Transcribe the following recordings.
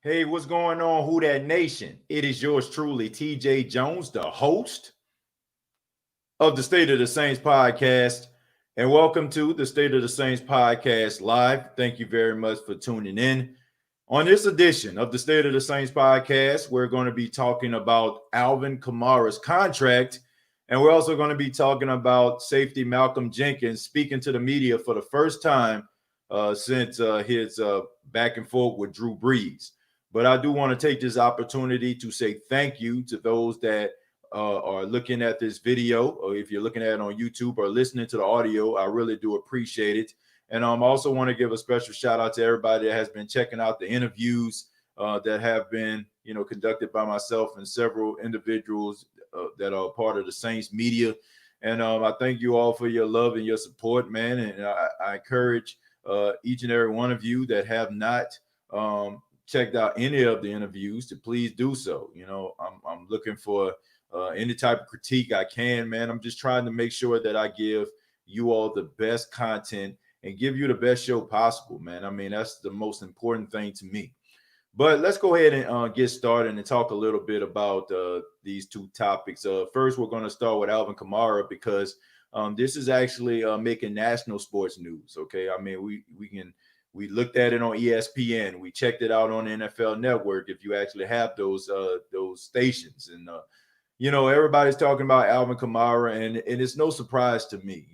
Hey, what's going on, Who Dat Nation? It is yours truly, TJ Jones, the host of the State of the Saints podcast. And welcome to the State of the Saints podcast live. Thank you very much for tuning in. On this edition of the State of the Saints podcast, we're going to be talking about Alvin Kamara's contract. And we're also going to be talking about safety Malcolm Jenkins speaking to the media for the first time since his back and forth with Drew Brees. But I do want to take this opportunity to say thank you to those that are looking at this video, or if you're looking at it on YouTube or listening to the audio, I really do appreciate it. And I also want to give a special shout out to everybody that has been checking out the interviews that have been, conducted by myself and several individuals that are part of the Saints media. And I thank you all for your love and your support, man. And I encourage each and every one of you that have not checked out any of the interviews to please do so. I'm looking for any type of critique I can, man. I'm just trying to make sure that I give you all the best content and give you the best show possible, man. I mean, that's the most important thing to me. But let's go ahead and get started and talk a little bit about these two topics. First, we're going to start with Alvin Kamara because this is actually making national sports news. Okay, I mean, we looked at it on ESPN. We checked it out on NFL Network. If you actually have those stations, and everybody's talking about Alvin Kamara, and it's no surprise to me.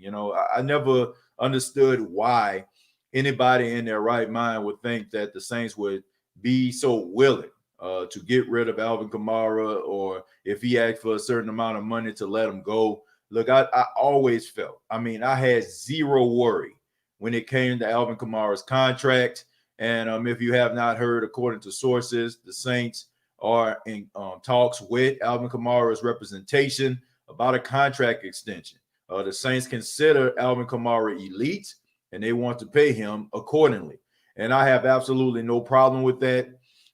I never understood why anybody in their right mind would think that the Saints would be so willing to get rid of Alvin Kamara, or if he asked for a certain amount of money to let him go. Look, I always felt, I had zero worry when it came to Alvin Kamara's contract. And if you have not heard, according to sources, the Saints are in talks with Alvin Kamara's representation about a contract extension. The Saints consider Alvin Kamara elite, and they want to pay him accordingly. And I have absolutely no problem with that.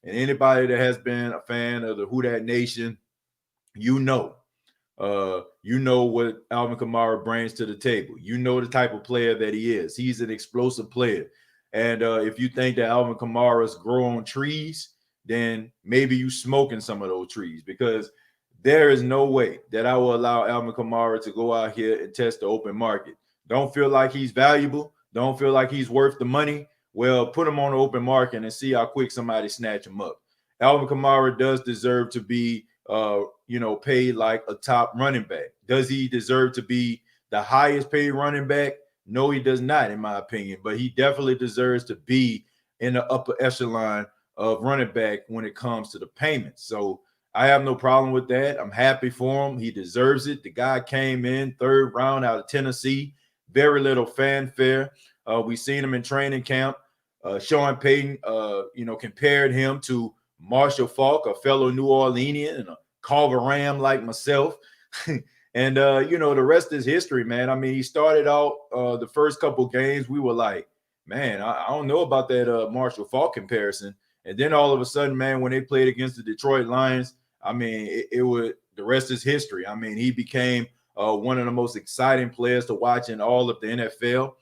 And anybody that has been a fan of the Who Dat Nation, you know what Alvin Kamara brings to the table. You know the type of player that he is. He's an explosive player. And if you think that Alvin Kamara's grow on trees, then maybe you smoking some of those trees, because there is no way that I will allow Alvin Kamara to go out here and test the open market. Don't feel like he's valuable. Don't feel like he's worth the money. Well, put him on the open market and see how quick somebody snatch him up. Alvin Kamara does deserve to be paid like a top running back. Does he deserve to be the highest paid running back? No, he does not, in my opinion. But he definitely deserves to be in the upper echelon of running back when it comes to the payments. So I have no problem with that. I'm happy for him. He deserves it. The guy came in third round out of Tennessee. Very little fanfare. We seen him in training camp. Sean Payton, compared him to Marshall Faulk, a fellow New Orleanian and a Culver Ram like myself. And, the rest is history, man. He started out the first couple games. We were like, man, I don't know about that Marshall Faulk comparison. And then all of a sudden, man, when they played against the Detroit Lions, the rest is history. He became one of the most exciting players to watch in all of the NFL.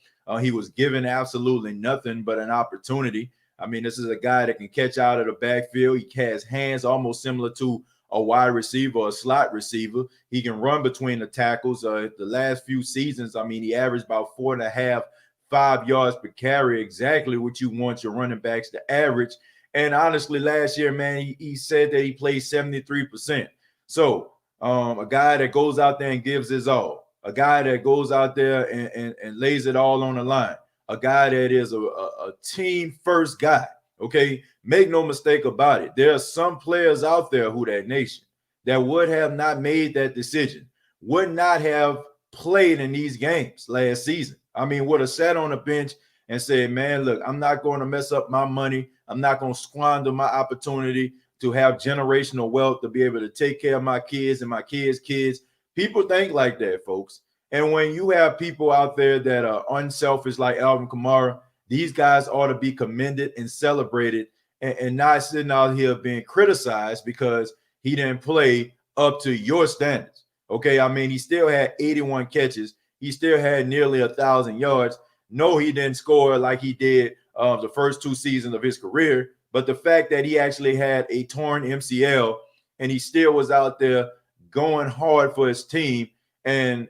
He was given absolutely nothing but an opportunity. This is a guy that can catch out of the backfield. He has hands almost similar to a wide receiver or a slot receiver. He can run between the tackles. The last few seasons, he averaged about 4.5, 5 yards per carry, exactly what you want your running backs to average. And honestly, last year, man, he said that he played 73%. So a guy that goes out there and gives his all, a guy that goes out there and lays it all on the line, a guy that is a team first guy. Okay, make no mistake about it. There are some players out there, Who Dat Nation, that would have not made that decision, would not have played in these games last season. Would have sat on the bench and said, man, look, I'm not going to mess up my money. I'm not going to squander my opportunity to have generational wealth to be able to take care of my kids and my kids' kids. People think like that, folks. And when you have people out there that are unselfish like Alvin Kamara, these guys ought to be commended and celebrated and not sitting out here being criticized because he didn't play up to your standards. Okay, I mean, he still had 81 catches. He still had nearly 1,000 yards. No, he didn't score like he did the first 2 seasons of his career. But the fact that he actually had a torn MCL and he still was out there going hard for his team and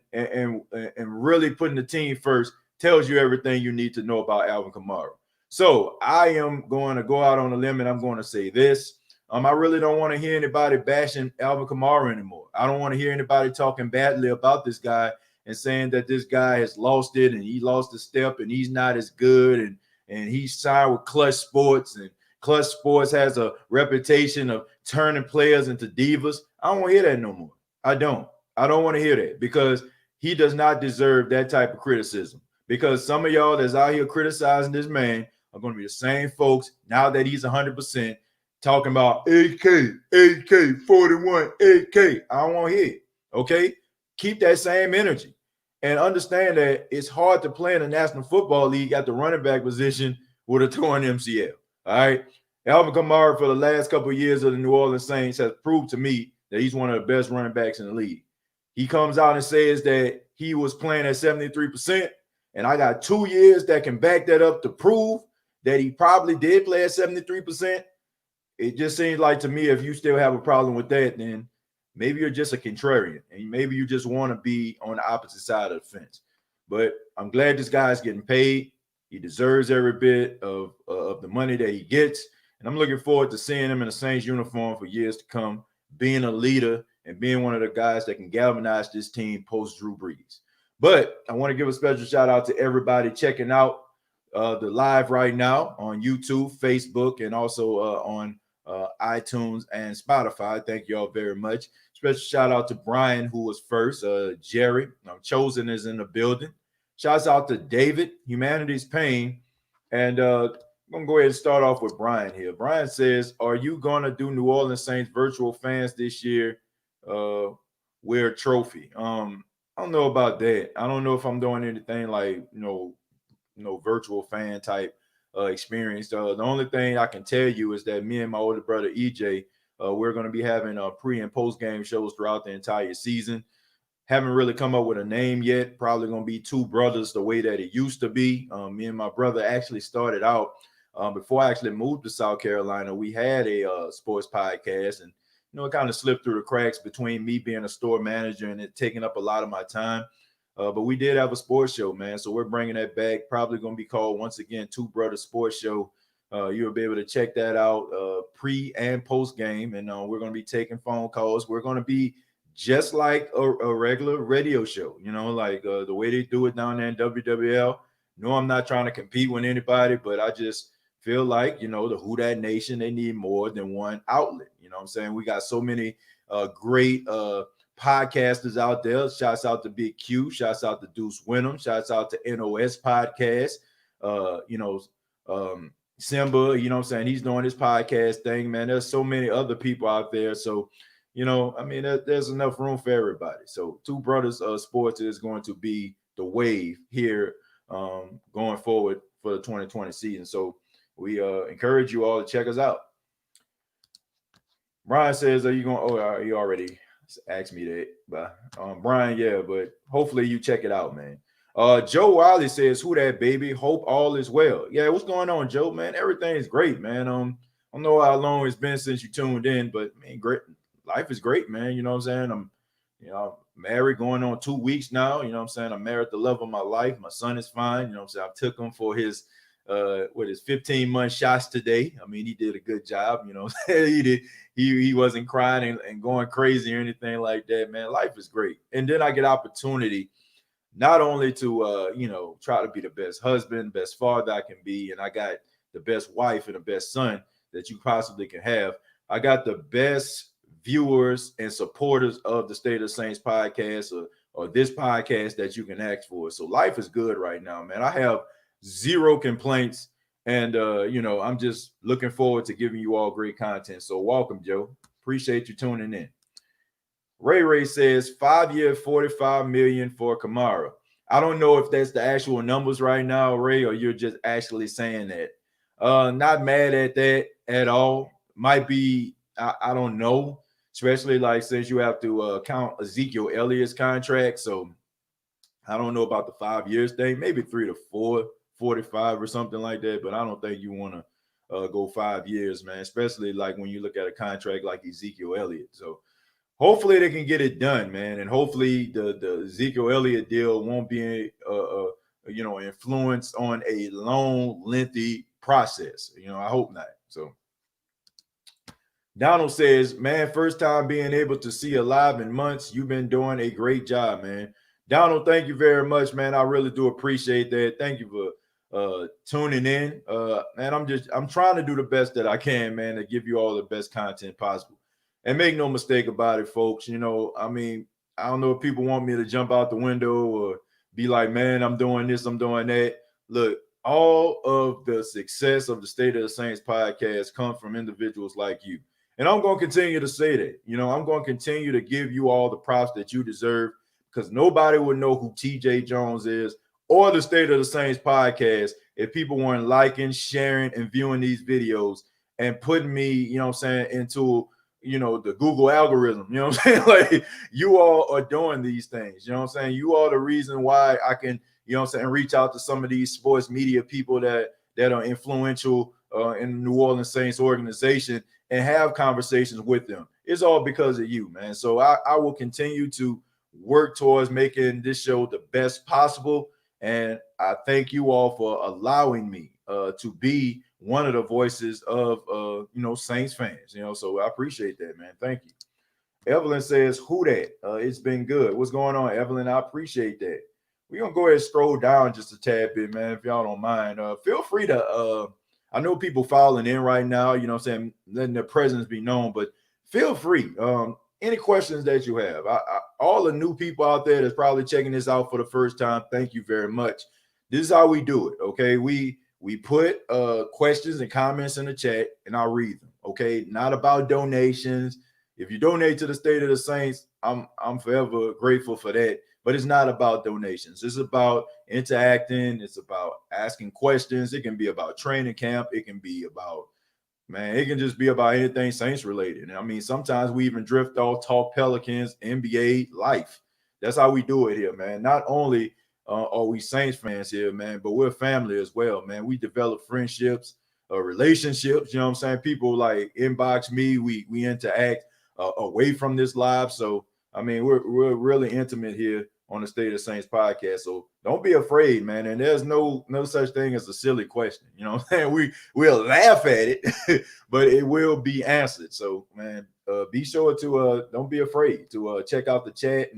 really putting the team first tells you everything you need to know about Alvin Kamara. So I am going to go out on a limb and I'm going to say this. I really don't want to hear anybody bashing Alvin Kamara anymore. I don't want to hear anybody talking badly about this guy and saying that this guy has lost it and he lost a step and he's not as good and he's signed with Clutch Sports and Clutch Sports has a reputation of turning players into divas. I don't want to hear that no more. I don't want to hear that because he does not deserve that type of criticism. Because some of y'all that's out here criticizing this man are going to be the same folks now that he's 100% talking about AK, 41, AK. I don't want to hear it. Okay? Keep that same energy and understand that it's hard to play in the National Football League at the running back position with a torn MCL. All right? Alvin Kamara for the last couple of years of the New Orleans Saints has proved to me that he's one of the best running backs in the league. He comes out and says that he was playing at 73%, and I got 2 years that can back that up to prove that he probably did play at 73%. It just seems like to me, if you still have a problem with that, then maybe you're just a contrarian, and maybe you just want to be on the opposite side of the fence. But I'm glad this guy's getting paid. He deserves every bit of the money that he gets. And I'm looking forward to seeing him in a Saints uniform for years to come, being a leader and being one of the guys that can galvanize this team post Drew Brees. But I want to give a special shout out to everybody checking out the live right now on YouTube, Facebook, and also on iTunes and Spotify. Thank you all very much. Special shout out to Brian, who was first. Jerry, Chosen is in the building. Shouts out to David, Humanity's Pain. And I'm going to go ahead and start off with Brian here. Brian says, are you going to do New Orleans Saints virtual fans this year? Wear a trophy. I don't know about that. I don't know if I'm doing anything like, virtual fan type experience. The only thing I can tell you is that me and my older brother, EJ, we're going to be having pre and post game shows throughout the entire season. Haven't really come up with a name yet. Probably going to be Two Brothers the way that it used to be. Me and my brother actually started out before I actually moved to South Carolina. We had a sports podcast, and it kind of slipped through the cracks between me being a store manager and it taking up a lot of my time. But we did have a sports show, man. So we're bringing that back. Probably going to be called once again Two Brothers Sports Show. You'll be able to check that out pre and post game, and we're going to be taking phone calls. We're going to be just like a regular radio show, like the way they do it down there in WWL. No, I'm not trying to compete with anybody, but I just feel like, the Who Dat Nation, they need more than one outlet. You know what I'm saying? We got so many great podcasters out there. Shouts out to Big Q. Shouts out to Deuce Winham. Shouts out to NOS Podcast. Simba, he's doing his podcast thing, man. There's so many other people out there. So, there's enough room for everybody. So Two Brothers Sports is going to be the wave here going forward for the 2020 season. So we encourage you all to check us out. Brian says, are you going? Oh, you already asked me that. But Brian, yeah, but hopefully you check it out, man. Joe Wiley says, who that, baby? Hope all is well. Yeah, what's going on, Joe, man? Everything is great, man. I don't know how long it's been since you tuned in, but great. Life is great, man. You know what I'm saying? I'm married going on 2 weeks now. You know what I'm saying? I'm married the love of my life. My son is fine. You know what I'm saying? I took him for his 15-month shots today. He did a good job. He wasn't crying and going crazy or anything like that, man. Life is great. And then I get opportunity not only to try to be the best husband, best father I can be, and I got the best wife and the best son that you possibly can have. I got the best viewers and supporters of the State of the Saints podcast or this podcast that you can ask for. So life is good right now, man. I have zero complaints And I'm just looking forward to giving you all great content. So welcome, Joe. Appreciate you tuning in. Ray says 5 year, 45 million for Kamara. I don't know if that's the actual numbers right now, Ray, or you're just actually saying that. Not mad at that at all. Might be, I don't know, especially like since you have to count Ezekiel Elliott's contract. So I don't know about the 5 years thing, maybe 3 to 4, 45 or something like that. But I don't think you want to go 5 years, man, especially like when you look at a contract like Ezekiel Elliott. So hopefully they can get it done, man, and hopefully the Ezekiel Elliott deal won't be influence on a long, lengthy process. I hope not. So Donald says, man, first time being able to see you live in months. You've been doing a great job, man. Donald, thank you very much, man. I really do appreciate that. Thank you for tuning in. Man, I'm trying to do the best that I can, man, to give you all the best content possible. And make no mistake about it, folks. I don't know if people want me to jump out the window or be like, man, I'm doing this, I'm doing that. Look, all of the success of the State of the Saints podcast comes from individuals like you. And I'm going to continue to say that. I'm going to continue to give you all the props that you deserve, because nobody would know who TJ Jones is or the State of the Saints podcast if people weren't liking, sharing, and viewing these videos and putting me, into, the Google algorithm. You know what I'm saying? Like, you all are doing these things. You know what I'm saying? You are the reason why I can, reach out to some of these sports media people that are influential in New Orleans Saints organization and have conversations with them. It's all because of you, man. So I will continue to work towards making this show the best possible. And I thank you all for allowing me to be one of the voices of, Saints fans. So I appreciate that, man. Thank you. Evelyn says, who that? It's been good. What's going on, Evelyn? I appreciate that. We're going to go ahead and scroll down just a tad bit, man, if y'all don't mind. Feel free to I know people filing in right now, letting their presence be known, but feel free. Any questions that you have. All the new people out there that's probably checking this out for the first time, thank you very much. This is how we do it, okay? We put questions and comments in the chat, and I'll read them, okay? Not about donations. If you donate to the State of the Saints, I'm forever grateful for that. But it's not about donations. It's about interacting. It's about asking questions. It can be about training camp. It can be about, man, it can just be about anything Saints related. And I mean, sometimes we even drift off, talk Pelicans, NBA, life. That's how we do it here, man. Not only are we Saints fans here, man, but we're family as well, man. We develop friendships, relationships. You know what I'm saying? People like inbox me. We interact away from this live. So, I mean, we're really intimate here on the State of Saints podcast. So don't be afraid, man. And there's no such thing as a silly question. You know what I'm saying? We'll laugh at it, but it will be answered. So, man, be sure to don't be afraid to check out the chat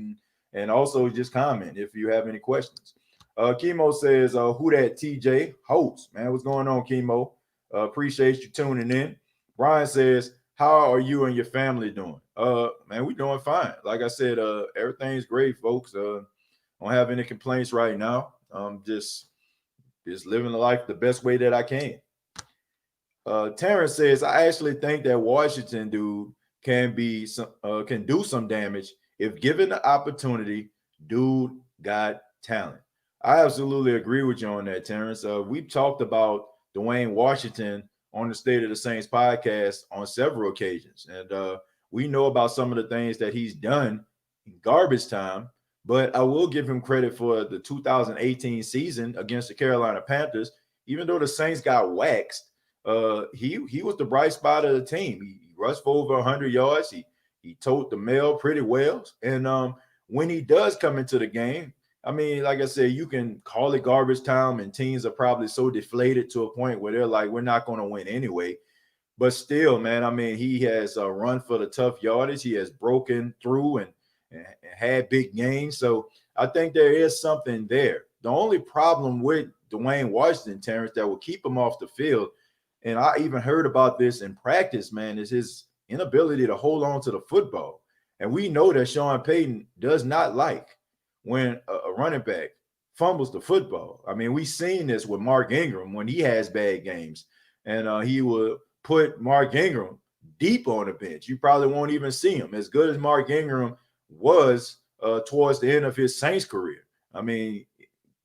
and also just comment if you have any questions. Chemo says, who that TJ host? Man, what's going on, Chemo? Appreciate you tuning in. Brian says, how are you and your family doing? Man, we're doing fine. Like I said, everything's great, folks. Don't have any complaints right now. Just living the life the best way that I can. Terrence says, I actually think that Washington dude can do some damage if given the opportunity. Dude got talent. I absolutely agree with you on that, Terrence. We've talked about Dwayne Washington on the State of the Saints podcast on several occasions. And we know about some of the things that he's done in garbage time, but I will give him credit for the 2018 season against the Carolina Panthers. Even though the Saints got waxed, he was the bright spot of the team. He rushed for over 100 yards. He towed the mail pretty well. And when he does come into the game, I mean, like I said, you can call it garbage time, and teams are probably so deflated to a point where they're like, we're not going to win anyway. But still, man, I mean, he has run for the tough yardage. He has broken through and had big gains. So I think there is something there. The only problem with Dwayne Washington, Terrence, that will keep him off the field, and I even heard about this in practice, man, is his inability to hold on to the football. And we know that Sean Payton does not like when a running back fumbles the football. I mean, we've seen this with Mark Ingram when he has bad games, and he will put Mark Ingram deep on the bench. You probably won't even see him. As good as Mark Ingram was towards the end of his Saints career, I mean,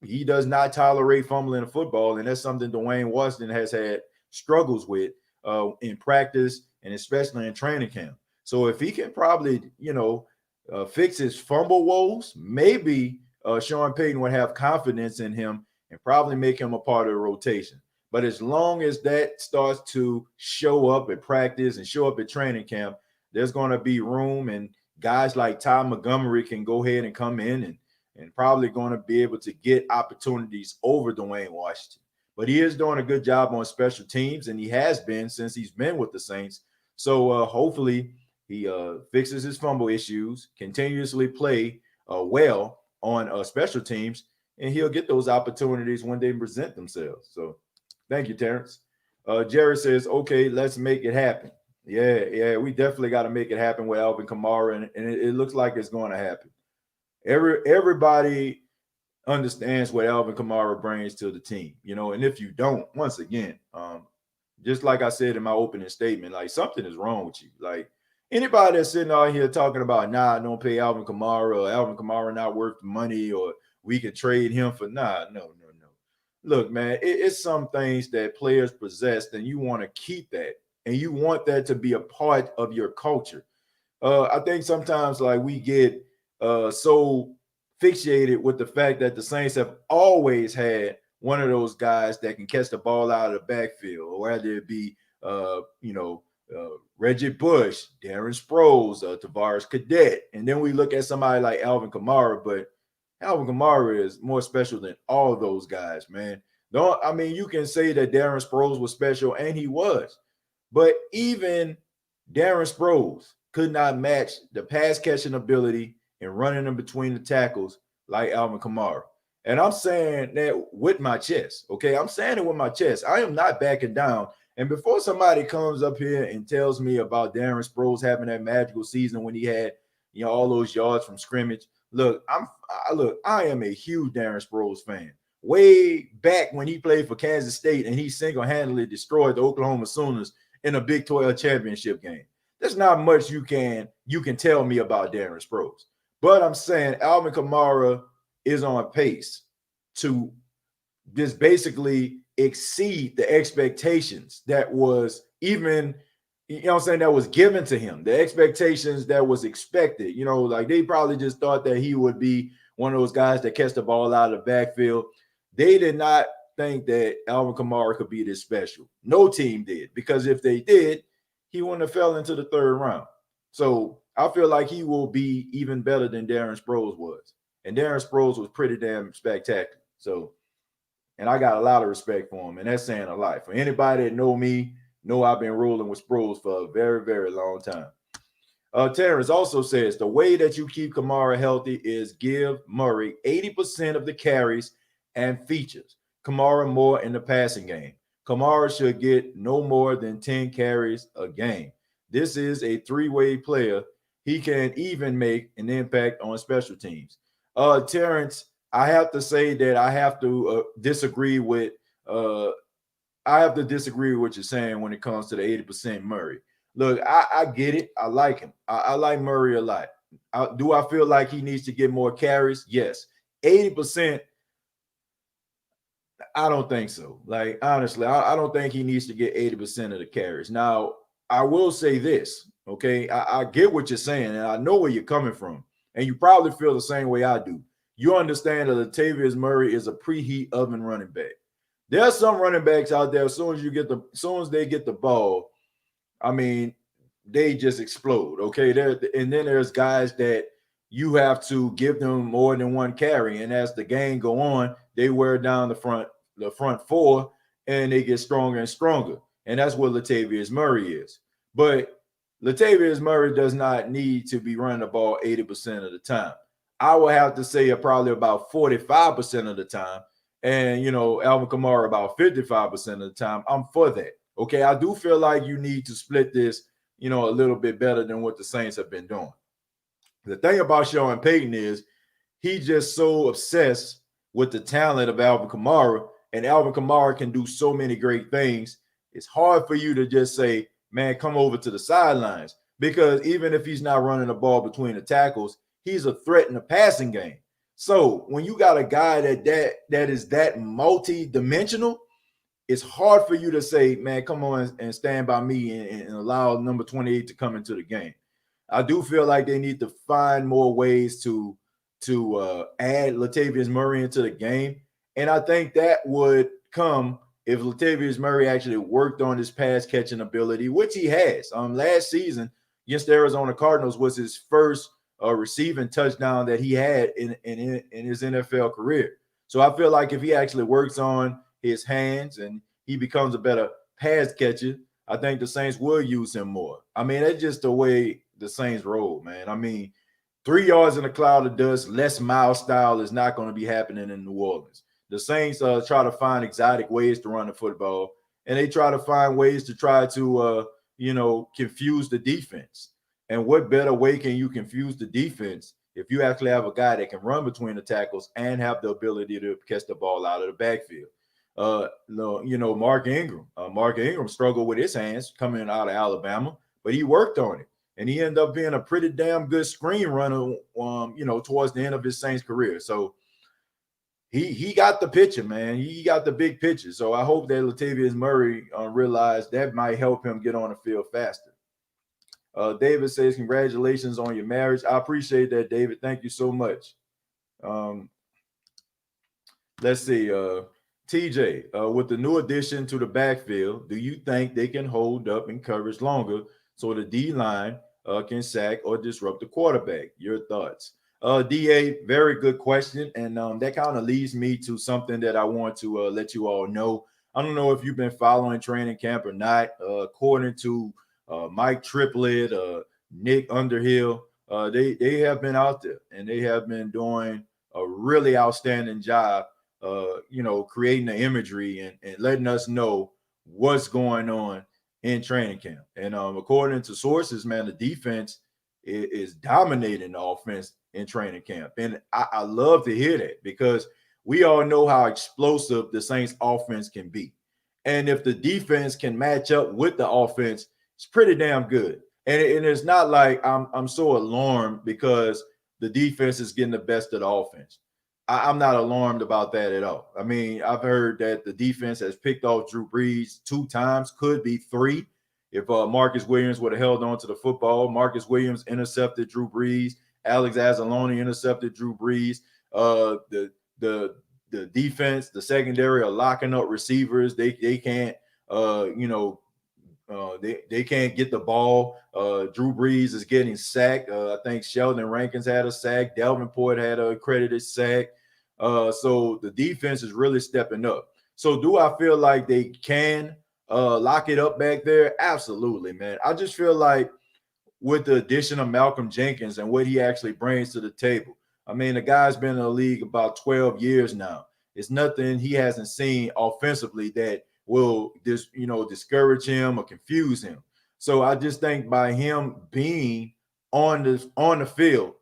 he does not tolerate fumbling the football, and that's something Dwayne Washington has had struggles with in practice and especially in training camp. So if he can probably, fix his fumble woes, maybe Sean Payton would have confidence in him and probably make him a part of the rotation. But as long as that starts to show up at practice and show up at training camp, there's going to be room, and guys like Ty Montgomery can go ahead and come in and probably going to be able to get opportunities over Dwayne Washington. But he is doing a good job on special teams, and he has been since he's been with the Saints. So hopefully he fixes his fumble issues, continuously play well on special teams, and he'll get those opportunities when they present themselves. So thank you, Terrence. Jerry says, okay, let's make it happen. Yeah, we definitely got to make it happen with Alvin Kamara, and it looks like it's going to happen. Everybody understands what Alvin Kamara brings to the team, and if you don't, once again, just like I said in my opening statement, like something is wrong with you. Like anybody that's sitting out here talking about, don't pay Alvin Kamara, or Alvin Kamara not worth the money, or we can trade him for, no. Look, man, it's some things that players possess, and you want to keep that, and you want that to be a part of your culture. I think sometimes like we get so fixated with the fact that the Saints have always had one of those guys that can catch the ball out of the backfield, or whether it be, Reggie Bush, Darren Sproles, Tavares Cadet. And then we look at somebody like Alvin Kamara, but Alvin Kamara is more special than all of those guys, man. You can say that Darren Sproles was special, and he was. But even Darren Sproles could not match the pass catching ability and running in between the tackles like Alvin Kamara. And I'm saying that with my chest, okay? I'm saying it with my chest. I am not backing down. And before somebody comes up here and tells me about Darren Sproles having that magical season when he had, all those yards from scrimmage, look, I am a huge Darren Sproles fan. Way back when he played for Kansas State and he single-handedly destroyed the Oklahoma Sooners in a Big 12 championship game. There's not much you can tell me about Darren Sproles. But I'm saying Alvin Kamara is on pace to just basically exceed the expectations that was even, that was given to him, the expectations that was expected. Like they probably just thought that he would be one of those guys that catch the ball out of the backfield. They did not think that Alvin Kamara could be this special. No team did, because if they did, he wouldn't have fell into the third round. So I feel like he will be even better than Darren Sproles was. And Darren Sproles was pretty damn spectacular. So, and I got a lot of respect for him, and that's saying a lot. For anybody that know me, know I've been rolling with Sproles for a very, very long time. Terrence also says, the way that you keep Kamara healthy is give Murray 80% of the carries and features Kamara more in the passing game. Kamara should get no more than 10 carries a game. This is a three-way player. He can even make an impact on special teams. Terrence, I have to say that I have to disagree with what you're saying when it comes to the 80% Murray. Look, I get it. I like him. I like Murray a lot. Do I feel like he needs to get more carries? Yes. 80%, I don't think so. Like, honestly, I don't think he needs to get 80% of the carries. Now, I will say this, okay? I get what you're saying, and I know where you're coming from, and you probably feel the same way I do. You understand that Latavius Murray is a preheat oven running back. There are some running backs out there, as soon as they get the ball, I mean, they just explode, okay? And then there's guys that you have to give them more than one carry, and as the game go on, they wear down the front four, and they get stronger and stronger. And that's what Latavius Murray is. But Latavius Murray does not need to be running the ball 80% of the time. I would have to say probably about 45% of the time. And, Alvin Kamara about 55% of the time. I'm for that. Okay, I do feel like you need to split this, a little bit better than what the Saints have been doing. The thing about Sean Payton is he's just so obsessed with the talent of Alvin Kamara, and Alvin Kamara can do so many great things, it's hard for you to just say, man, come over to the sidelines. Because even if he's not running the ball between the tackles, he's a threat in the passing game. So when you got a guy that is that multi-dimensional, it's hard for you to say, man, come on and stand by me and allow number 28 to come into the game. I do feel like they need to find more ways to add Latavius Murray into the game. And I think that would come if Latavius Murray actually worked on his pass catching ability, which he has. Last season against the Arizona Cardinals was his first receiving touchdown that he had in his NFL career. So I feel like if he actually works on his hands and he becomes a better pass catcher, I think the Saints will use him more. I mean, that's just the way the Saints roll, man. I mean, 3 yards in a cloud of dust, Les Miles style is not going to be happening in New Orleans. The Saints try to find exotic ways to run the football, and they try to find ways to try to, confuse the defense. And what better way can you confuse the defense if you actually have a guy that can run between the tackles and have the ability to catch the ball out of the backfield? Mark Ingram. Mark Ingram struggled with his hands coming out of Alabama, but he worked on it. And he ended up being a pretty damn good screen runner, towards the end of his Saints career. So he got the picture, man. He got the big picture. So I hope that Latavius Murray realized that might help him get on the field faster. David says, congratulations on your marriage. I appreciate that, David. Thank you so much. Let's see. TJ, with the new addition to the backfield, do you think they can hold up in coverage longer so the D-line can sack or disrupt the quarterback? Your thoughts? DA, very good question. And that kind of leads me to something that I want to let you all know. I don't know if you've been following training camp or not. According to Mike Triplett, Nick Underhill, they have been out there and they have been doing a really outstanding job, creating the imagery and letting us know what's going on in training camp. And according to sources, man, the defense is dominating the offense in training camp. And I love to hear that because we all know how explosive the Saints offense can be. And if the defense can match up with the offense, it's pretty damn good. And it's not like I'm so alarmed because the defense is getting the best of the offense. I'm not alarmed about that at all. I mean, I've heard that the defense has picked off Drew Brees 2 times, could be 3. If Marcus Williams would have held on to the football, Marcus Williams intercepted Drew Brees. Alex Anzalone intercepted Drew Brees. The defense, the secondary are locking up receivers. They can't, they can't get the ball. Drew Brees is getting sacked. I think Sheldon Rankins had a sack. Davenport had a credited sack. So the defense is really stepping up. So do I feel like they can lock it up back there? Absolutely, man. I just feel like with the addition of Malcolm Jenkins and what he actually brings to the table. I mean, the guy's been in the league about 12 years now. It's nothing he hasn't seen offensively that will discourage him or confuse him. So I just think by him being on the field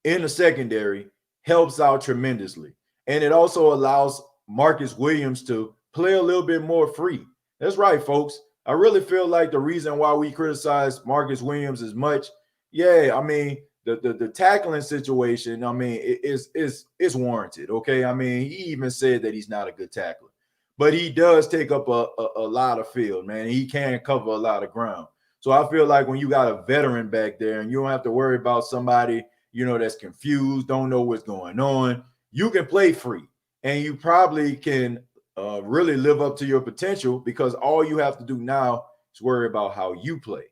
in the secondary helps out tremendously. And it also allows Marcus Williams to play a little bit more free. That's right, folks. I really feel like the reason why we criticize Marcus Williams as much, I mean, the tackling situation, I mean, it's warranted, okay? I mean, he even said that he's not a good tackler. But he does take up a lot of field, man. He can cover a lot of ground. So I feel like when you got a veteran back there and you don't have to worry about somebody, that's confused, don't know what's going on, you can play free. And you probably can really live up to your potential because all you have to do now is worry about how you play.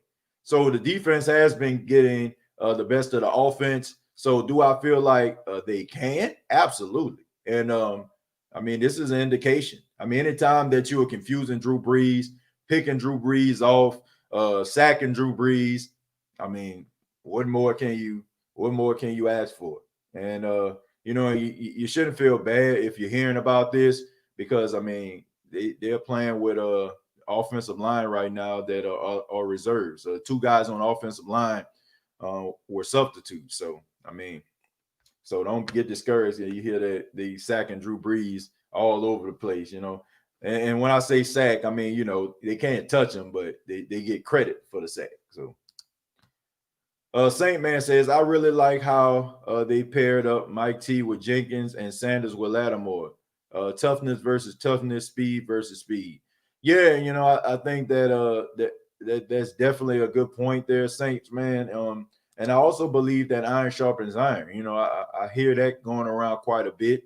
So the defense has been getting the best of the offense. So do I feel like they can? Absolutely. And I mean, this is an indication. I mean, anytime that you are confusing Drew Brees, picking Drew Brees off, sacking Drew Brees, I mean, what more can you ask for? And you shouldn't feel bad if you're hearing about this because I mean they're playing with a offensive line right now that are reserves. 2 guys on the offensive line were substitutes. So I mean, So don't get discouraged. You hear that they sacking Drew Brees all over the place, And when I say sack, I mean, they can't touch him, but they get credit for the sack. So Saint Man says, I really like how they paired up Mike T with Jenkins and Sanders with Lattimore. Toughness versus toughness, speed versus speed. Yeah, I think that's definitely a good point there, Saints, man. And I also believe that iron sharpens iron. I hear that going around quite a bit.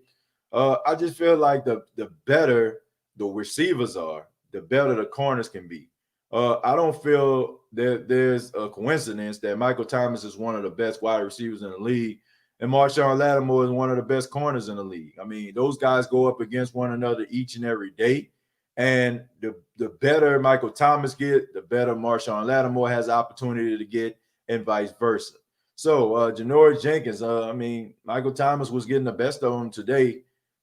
I just feel like the better the receivers are, the better the corners can be. I don't feel that there's a coincidence that Michael Thomas is one of the best wide receivers in the league, and Marshawn Lattimore is one of the best corners in the league. I mean, those guys go up against one another each and every day, and the better Michael Thomas get, the better Marshawn Lattimore has opportunity to get, and vice versa. So, Janoris Jenkins, I mean, Michael Thomas was getting the best of him today,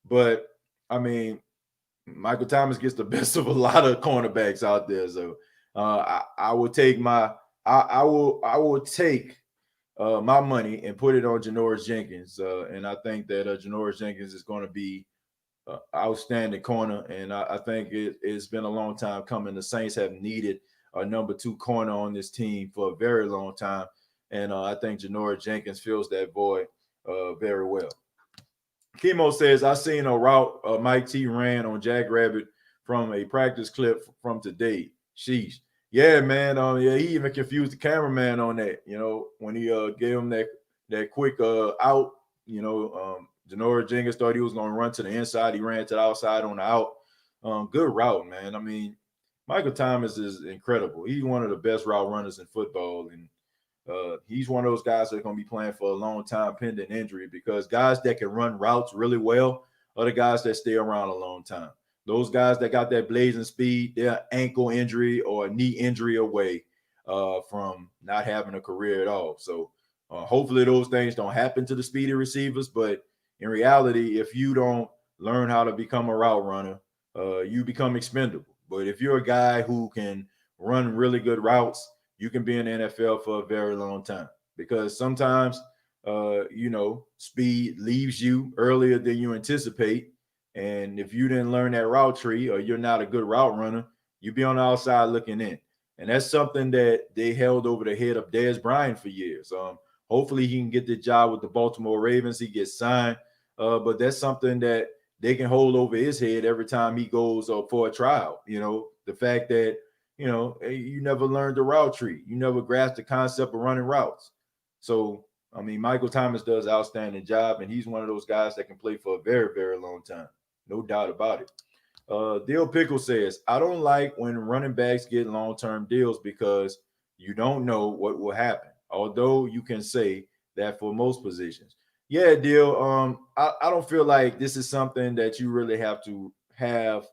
but I mean, Michael Thomas gets the best of a lot of cornerbacks out there. So I will take I will take my money and put it on Janoris Jenkins. And I think that Janoris Jenkins is going to be outstanding corner. And I think it's been a long time coming. The Saints have needed a number 2 corner on this team for a very long time. And I think Janoris Jenkins fills that void very well. Chemo says, I seen a route Mike T ran on Jackrabbit from a practice clip from today. Sheesh. Yeah, man. Yeah, he even confused the cameraman on that, when he gave him that quick out, Janoris Jenkins thought he was going to run to the inside. He ran to the outside on the out. Good route, man. I mean, Michael Thomas is incredible. He's one of the best route runners in football. And he's one of those guys that are going to be playing for a long time pending injury, because guys that can run routes really well are the guys that stay around a long time. Those guys that got that blazing speed, they're ankle injury or a knee injury away from not having a career at all. So hopefully those things don't happen to the speedy receivers. But in reality, if you don't learn how to become a route runner, you become expendable. But if you're a guy who can run really good routes, you can be in the NFL for a very long time, because sometimes, speed leaves you earlier than you anticipate. And if you didn't learn that route tree, or you're not a good route runner, you'll be on the outside looking in. And that's something that they held over the head of Dez Bryant for years. Hopefully he can get the job with the Baltimore Ravens. He gets signed. But that's something that they can hold over his head every time he goes for a trial. The fact that, you never learned the route tree. You never grasped the concept of running routes. So, I mean, Michael Thomas does an outstanding job, and he's one of those guys that can play for a very, very long time. No doubt about it. Dill Pickle says, I don't like when running backs get long-term deals, because you don't know what will happen. Although you can say that for most positions. Yeah, Dill. I don't feel like this is something that you really have to have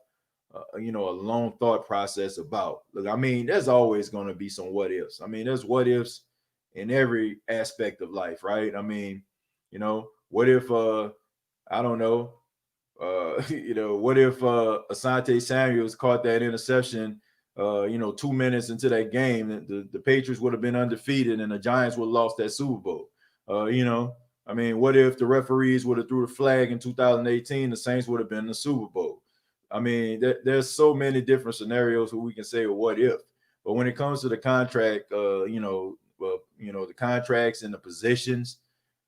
a long thought process about. Look, I mean, there's always going to be some what ifs. I mean, there's what ifs in every aspect of life, right? I mean, what if I don't know, what if Asante Samuels caught that interception 2 minutes into that game, the Patriots would have been undefeated and the Giants would have lost that Super Bowl. I mean, what if the referees would have threw the flag in 2018, the Saints would have been in the Super Bowl? I mean, there's so many different scenarios where we can say, well, what if? But when it comes to the contract, the contracts and the positions,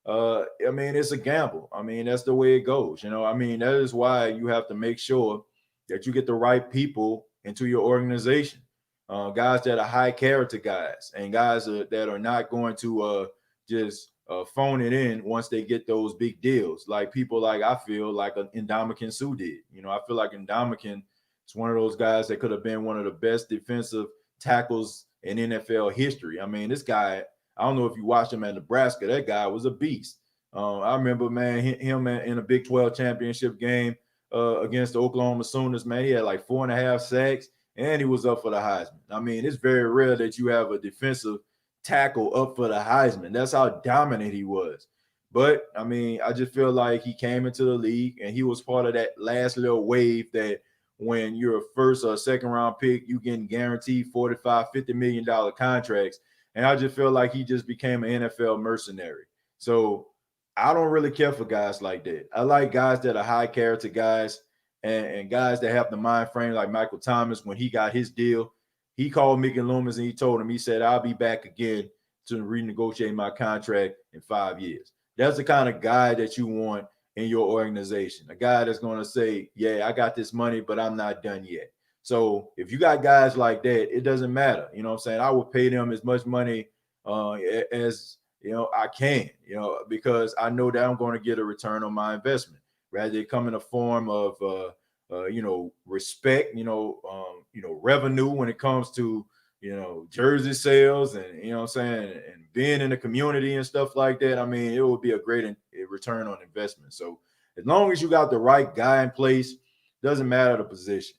I mean, it's a gamble. I mean, that's the way it goes. I mean, that is why you have to make sure that you get the right people into your organization. Guys that are high character guys, and guys that are not going to just phone it in once they get those big deals. Like people like, I feel like Ndamukong Suh did. I feel like Ndamukong is one of those guys that could have been one of the best defensive tackles in NFL history. I mean, this guy, I don't know if you watched him at Nebraska, that guy was a beast. I remember, man, him in a Big 12 championship game against the Oklahoma Sooners, man, he had like 4.5 sacks, and he was up for the Heisman. I mean, it's very rare that you have a defensive tackle up for the Heisman. That's how dominant he was. But, I mean, I just feel like he came into the league, and he was part of that last little wave that when you're a first or second round pick, you getting guaranteed $45, $50 million contracts. And I just feel like he just became an NFL mercenary. So I don't really care for guys like that. I like guys that are high character guys and guys that have the mind frame like Michael Thomas. When he got his deal, he called Mickey Loomis and he told him, he said, I'll be back again to renegotiate my contract in 5 years. That's the kind of guy that you want in your organization. A guy that's going to say, yeah, I got this money, but I'm not done yet. So if you got guys like that, it doesn't matter. You know what I'm saying? I would pay them as much money as I can, because I know that I'm going to get a return on my investment. Rather it come in a form of respect, revenue when it comes to jersey sales and what I'm saying, and being in the community and stuff like that. I mean, it would be a great return on investment. So as long as you got the right guy in place, doesn't matter the position.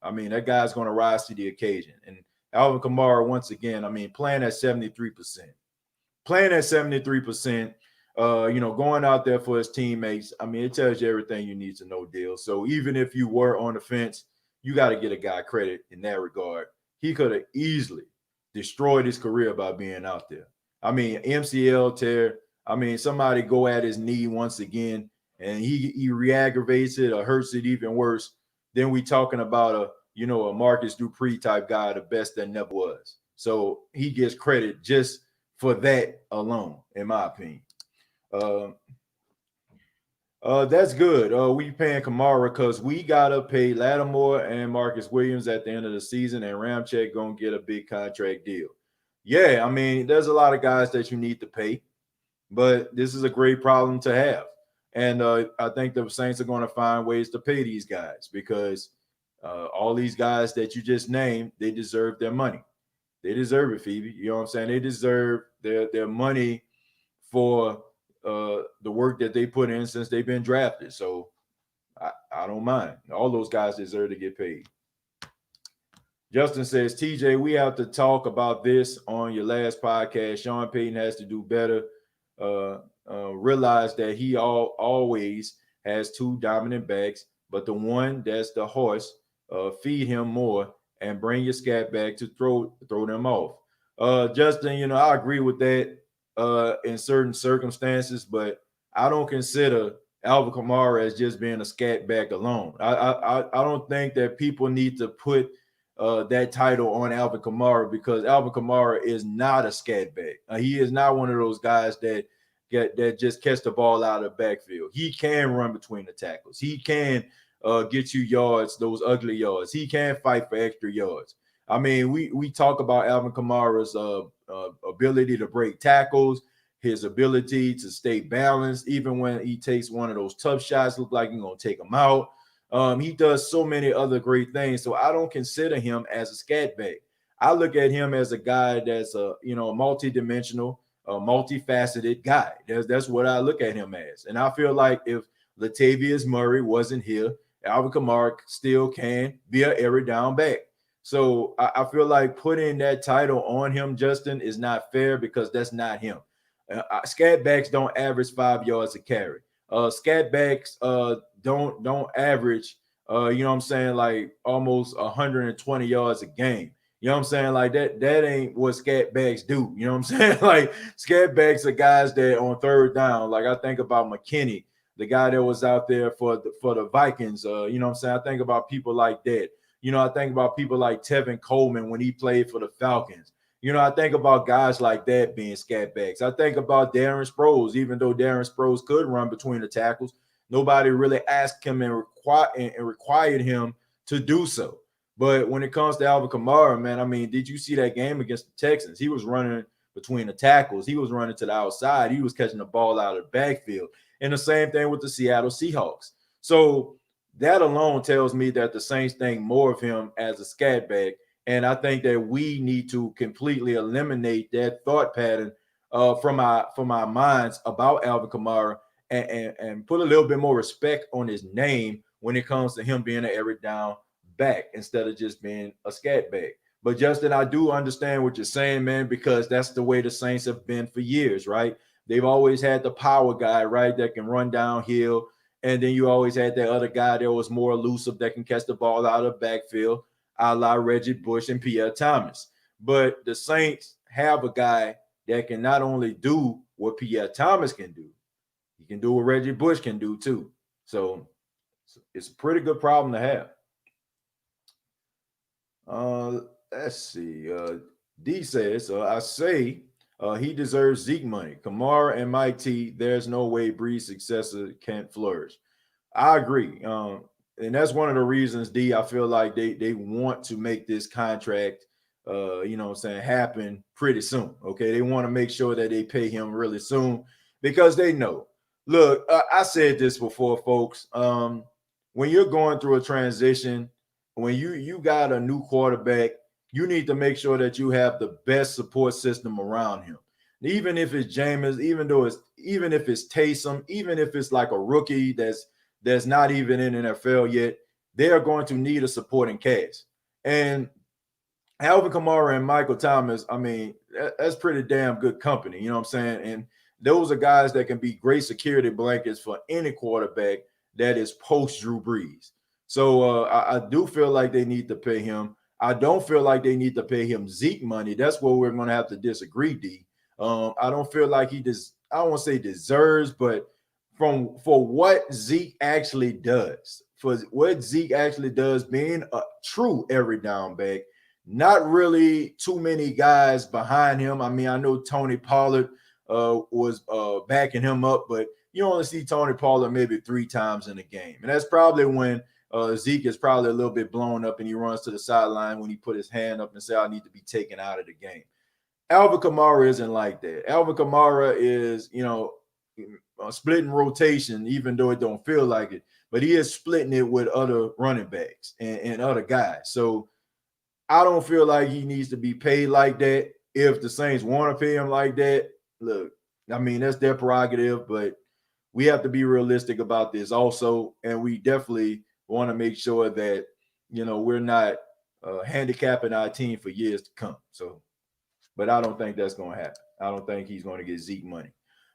I mean, that guy's going to rise to the occasion. And Alvin Kamara, once again, I mean, playing at 73%. Playing at 73%, going out there for his teammates. I mean, it tells you everything you need to know, Deal. So even if you were on the fence, you got to get a guy credit in that regard. He could have easily destroyed his career by being out there. I mean, MCL tear. I mean, somebody go at his knee once again, and he re-aggravates it or hurts it even worse. Then we talking about a Marcus Dupree type guy, the best that never was. So he gets credit just for that alone, in my opinion. That's good. We paying Kamara because we gotta pay Lattimore and Marcus Williams at the end of the season, and Ramczyk gonna get a big contract deal. Yeah, I mean, there's a lot of guys that you need to pay, but this is a great problem to have. And I think the Saints are going to find ways to pay these guys because all these guys that you just named, they deserve their money. They deserve it, Phoebe. You know what I'm saying? They deserve their money for the work that they put in since they've been drafted. So I don't mind. All those guys deserve to get paid. Justin says, TJ, we have to talk about this on your last podcast. Sean Payton has to do better. Realize that he always has two dominant backs, but the one that's the horse, feed him more and bring your scat back to throw them off. Justin, I agree with that in certain circumstances, but I don't consider Alvin Kamara as just being a scat back alone. I don't think that people need to put that title on Alvin Kamara because Alvin Kamara is not a scat back. He is not one of those guys that just catch the ball out of the backfield. He can run between the tackles. He can get you yards, those ugly yards. He can fight for extra yards. I mean, we talk about Alvin Kamara's ability to break tackles, his ability to stay balanced, even when he takes one of those tough shots, look like he's going to take them out. He does so many other great things. So I don't consider him as a scat back. I look at him as a guy that's a multi-dimensional, multifaceted guy. That's what I look at him as. And I feel like if Latavius Murray wasn't here, Alvin Kamara still can be an every down back. So I feel like putting that title on him, Justin, is not fair because that's not him. Scat backs don't average 5 yards a carry. Scat backs don't average, like almost 120 yards a game. You know what I'm saying? Like that ain't what scat backs do. You know what I'm saying? Like scat backs are guys that on third down, like I think about McKinney, the guy that was out there for the Vikings. You know what I'm saying? I think about people like that. I think about people like Tevin Coleman when he played for the Falcons. I think about guys like that being scat backs. I think about Darren Sproles, even though Darren Sproles could run between the tackles, nobody really asked him and required him to do so. But when it comes to Alvin Kamara, man, I mean, did you see that game against the Texans? He was running between the tackles. He was running to the outside. He was catching the ball out of the backfield. And the same thing with the Seattle Seahawks. So that alone tells me that the Saints think more of him as a scat back. And I think that we need to completely eliminate that thought pattern from our minds about Alvin Kamara and put a little bit more respect on his name when it comes to him being an every down back instead of just being a scat back. But Justin, I do understand what you're saying, man, because that's the way the Saints have been for years, right? They've always had the power guy, right, that can run downhill. And then you always had that other guy that was more elusive that can catch the ball out of the backfield, a la Reggie Bush and Pierre Thomas. But the Saints have a guy that can not only do what Pierre Thomas can do, He can do what Reggie Bush can do too. So it's a pretty good problem to have. Let's see. D says, I say he deserves Zeke money. Kamara and Mike T, there's no way Brees' successor can't flourish. I agree. And that's one of the reasons, D, I feel like they want to make this contract, happen pretty soon. Okay. They want to make sure that they pay him really soon because they know. Look, I said this before, folks. When you're going through a transition, when you got a new quarterback, you need to make sure that you have the best support system around him. Even if it's Jameis, even if it's Taysom, even if it's like a rookie that's not even in NFL yet, they are going to need a supporting cast. And Alvin Kamara and Michael Thomas, I mean, that's pretty damn good company. You know what I'm saying? And those are guys that can be great security blankets for any quarterback that is post Drew Brees. So I do feel like they need to pay him. I don't feel like they need to pay him Zeke money. That's where we're going to have to disagree, D. I don't feel like I don't want to say deserves, but for what Zeke actually does, being a true every down back, not really too many guys behind him. I mean, I know Tony Pollard was backing him up, but you only see Tony Pollard maybe 3 times in a game. And that's probably when Zeke is probably a little bit blown up and he runs to the sideline when he put his hand up and say, I need to be taken out of the game. Alvin Kamara isn't like that. Alvin Kamara is, splitting rotation, even though it don't feel like it, but he is splitting it with other running backs and other guys. So I don't feel like he needs to be paid like that. If the Saints want to pay him like that, look, I mean, that's their prerogative, but we have to be realistic about this also. And we definitely want to make sure that, we're not handicapping our team for years to come. So, but I don't think that's going to happen. I don't think he's going to get Zeke money.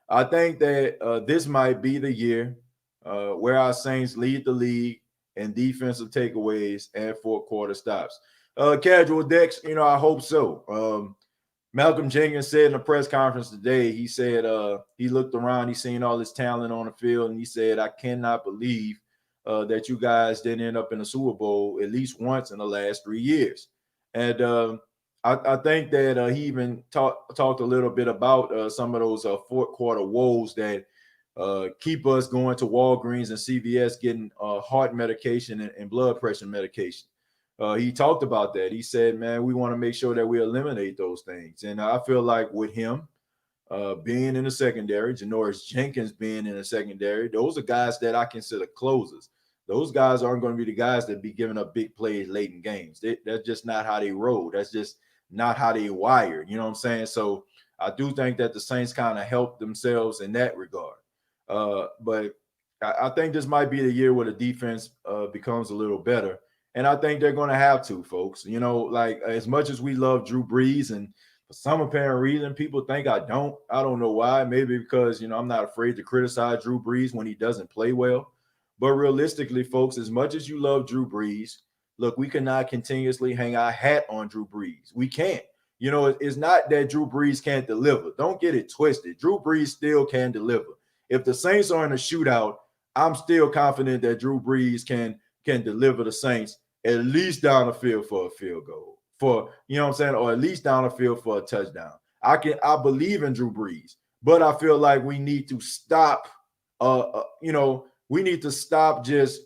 I think that this might be the year where our Saints lead the league in defensive takeaways and fourth quarter stops. Casual Dex, I hope so. Malcolm Jenkins said in a press conference today, he said he looked around, he's seen all this talent on the field, and he said, I cannot believe that you guys didn't end up in the Super Bowl at least once in the last 3 years. And I think that he even talked a little bit about some of those fourth quarter woes that keep us going to Walgreens and CVS getting heart medication and blood pressure medication. He talked about that. He said, man, we want to make sure that we eliminate those things. And I feel like with him being in the secondary, Janoris Jenkins being in the secondary, those are guys that I consider closers. Those guys aren't going to be the guys that be giving up big plays late in games. That's just not how they roll. That's just not how they wired. You know what I'm saying? So I do think that the Saints kind of helped themselves in that regard. But I think this might be the year where the defense becomes a little better. And I think they're going to have to, folks. Like as much as we love Drew Brees, and for some apparent reason, people think I don't know why. Maybe because, I'm not afraid to criticize Drew Brees when he doesn't play well. But realistically, folks, as much as you love Drew Brees, look, we cannot continuously hang our hat on Drew Brees. We can't. It's not that Drew Brees can't deliver. Don't get it twisted. Drew Brees still can deliver. If the Saints are in a shootout, I'm still confident that Drew Brees can deliver the Saints at least down the field for a field goal, or at least down the field for a touchdown. I believe in Drew Brees, but I feel like we need to stop. We need to stop just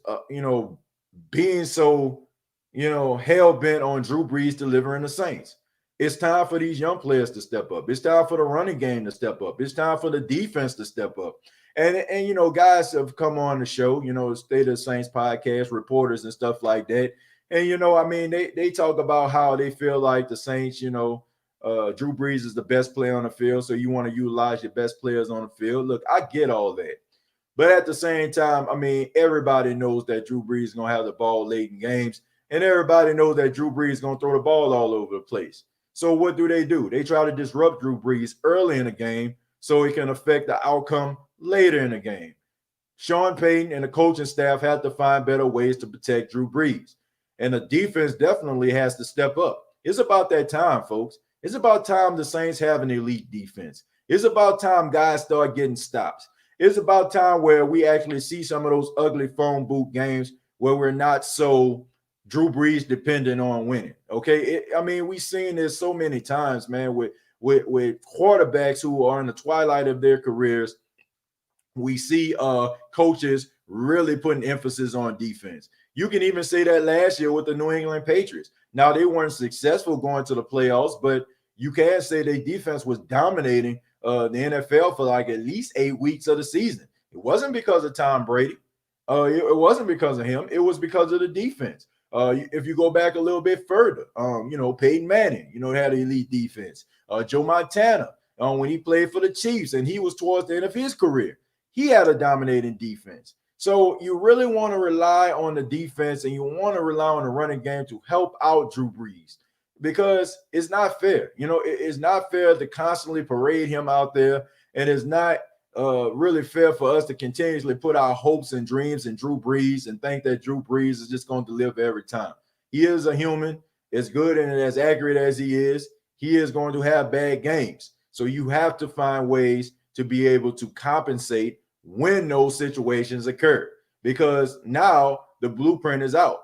being so hell bent on Drew Brees delivering the Saints. It's time for these young players to step up. It's time for the running game to step up. It's time for the defense to step up. And guys have come on the show, State of the Saints podcast, reporters and stuff like that. And, they talk about how they feel like the Saints, Drew Brees is the best player on the field. So you want to utilize your best players on the field. Look, I get all that. But at the same time, everybody knows that Drew Brees is going to have the ball late in games. And everybody knows that Drew Brees is going to throw the ball all over the place. So what do? They try to disrupt Drew Brees early in the game so it can affect the outcome later in the game. Sean Payton and the coaching staff have to find better ways to protect Drew Brees. And the defense definitely has to step up. It's about that time, folks. It's about time the Saints have an elite defense. It's about time guys start getting stops. it's about time where we actually see some of those ugly phone booth games where we're not so Drew Brees dependent on winning. Okay, I mean, we've seen this so many times, man, with quarterbacks who are in the twilight of their careers. We see coaches really putting emphasis on defense. You can even say that last year with the New England Patriots. Now, they weren't successful going to the playoffs, but you can say their defense was dominating the NFL for like at least 8 weeks of the season. It wasn't because of Tom Brady. It wasn't because of him. It was because of the defense. If you go back a little bit further, Peyton Manning, had an elite defense. Joe Montana, when he played for the Chiefs and he was towards the end of his career, he had a dominating defense. So you really want to rely on the defense and you want to rely on the running game to help out Drew Brees, because it's not fair. It's not fair to constantly parade him out there, and it's not really fair for us to continuously put our hopes and dreams in Drew Brees and think that Drew Brees is just going to deliver every time. He is a human. As good and as accurate as he is going to have bad games. So you have to find ways to be able to compensate when those situations occur, because now the blueprint is out.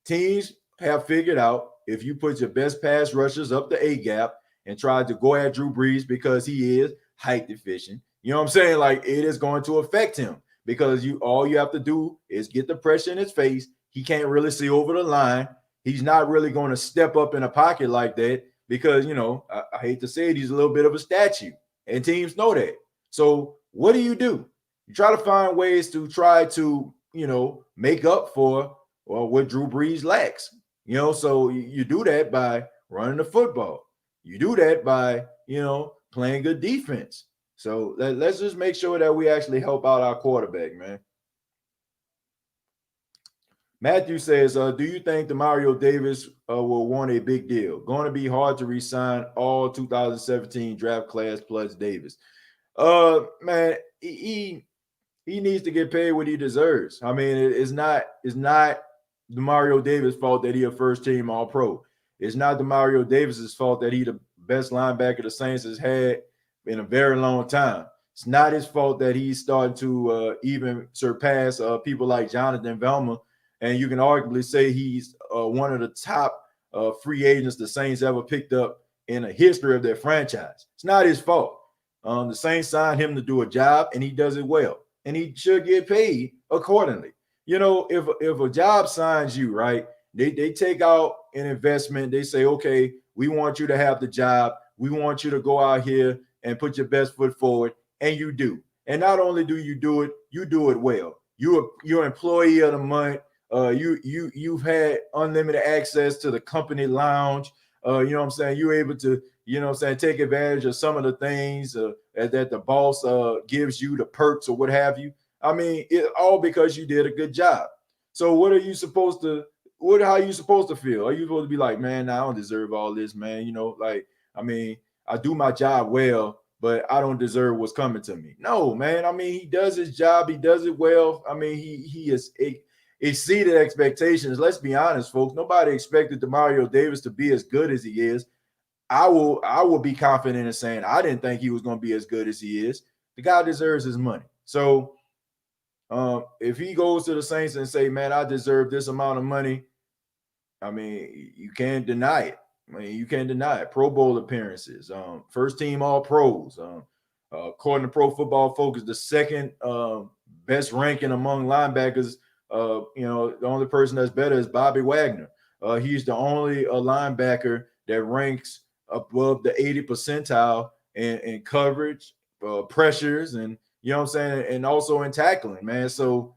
Teams have figured out if you put your best pass rushers up the A gap and try to go at Drew Brees because he is height deficient, you know what I'm saying? Like, it is going to affect him, because all you have to do is get the pressure in his face. He can't really see over the line. He's not really going to step up in a pocket like that because, I hate to say it, he's a little bit of a statue, and teams know that. So what do? You try to find ways to try to, make up for what Drew Brees lacks. So you do that by running the football. You do that by, playing good defense. So let's just make sure that we actually help out our quarterback, man. Matthew says, do you think Demario Davis will want a big deal? Going to be hard to re-sign all 2017 draft class plus Davis. Man, he needs to get paid what he deserves. I mean, it's not Demario Davis' fault that he a first team All Pro. It's not Demario Davis's fault that he the best linebacker the Saints has had in a very long time. It's not his fault that he's starting to even surpass people like Jonathan Velma. And you can arguably say he's one of the top free agents the Saints ever picked up in the history of their franchise. It's not his fault. The Saints signed him to do a job, and he does it well. And he should get paid accordingly. If a job signs you, right, they take out an investment. They say, okay, we want you to have the job. We want you to go out here and put your best foot forward, and you do. And not only do you do it, you do it well. You're employee of the month. You've had unlimited access to the company lounge. You know what I'm saying? You're able to, take advantage of some of the things that the boss gives you, the perks or what have you. I mean, it all because you did a good job. So how are you supposed to feel? Are you supposed to be like, man, I don't deserve all this, man? I do my job well, but I don't deserve what's coming to me. No, man. I mean, he does his job. He does it well. I mean, he is exceeded expectations. Let's be honest, folks. Nobody expected Demario Davis to be as good as he is. I will be confident in saying I didn't think he was going to be as good as he is. The guy deserves his money. So if he goes to the Saints and say, man, I deserve this amount of money, I mean, you can't deny it. You can't deny it. Pro Bowl appearances, first team All Pros. According to Pro Football Focus, the second best ranking among linebackers. The only person that's better is Bobby Wagner. He's the only linebacker that ranks above the 80 percentile in coverage, pressures, and and also in tackling, man. So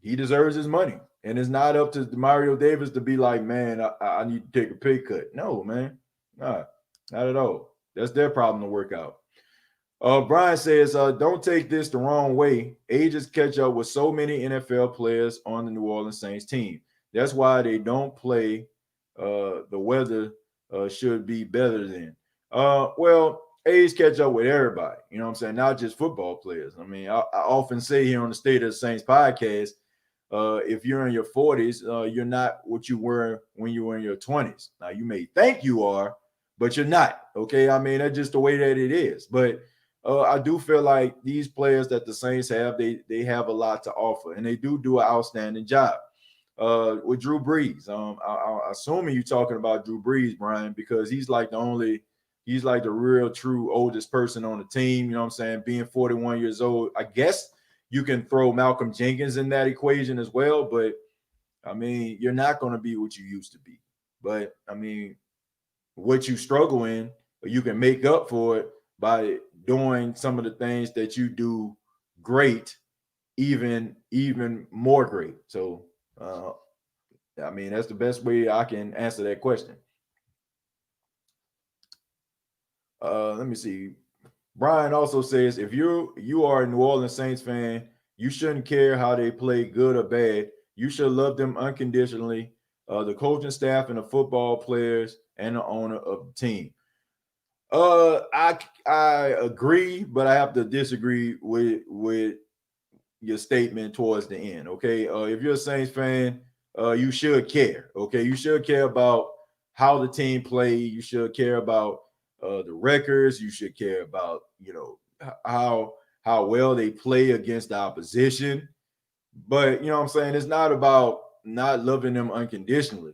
he deserves his money. And it's not up to Demario Davis to be like, man, I need to take a pay cut. No, man. Not at all. That's their problem to work out. Brian says, don't take this the wrong way. Ages catch up with so many NFL players on the New Orleans Saints team. That's why they don't play. The weather should be better than. Well, age catch up with everybody. You know what I'm saying? Not just football players. I mean, I often say here on the State of the Saints podcast, if you're in your 40s, you're not what you were when you were in your 20s. Now, you may think you are, but you're not. Okay? I mean, that's just the way that it is. But I do feel like these players that the Saints have, they have a lot to offer, and they do an outstanding job. With Drew Brees, I'm assuming you're talking about Drew Brees, Brian, because he's like the real true oldest person on the team. You know what I'm saying? Being 41 years old, I guess you can throw Malcolm Jenkins in that equation as well, but I mean, you're not going to be what you used to be. But I mean, what you struggle in, you can make up for it by doing some of the things that you do great, even more great. So, I mean, that's the best way I can answer that question. Let me see. Brian also says if you are a New Orleans Saints fan, you shouldn't care how they play, good or bad. You should love them unconditionally. The coaching staff and the football players and the owner of the team. I agree, but I have to disagree with your statement towards the end. Okay, if you're a Saints fan, you should care. Okay, you should care about how the team play. You should care about the records. You should care about how well they play against the opposition. But you know what I'm saying? It's not about not loving them unconditionally.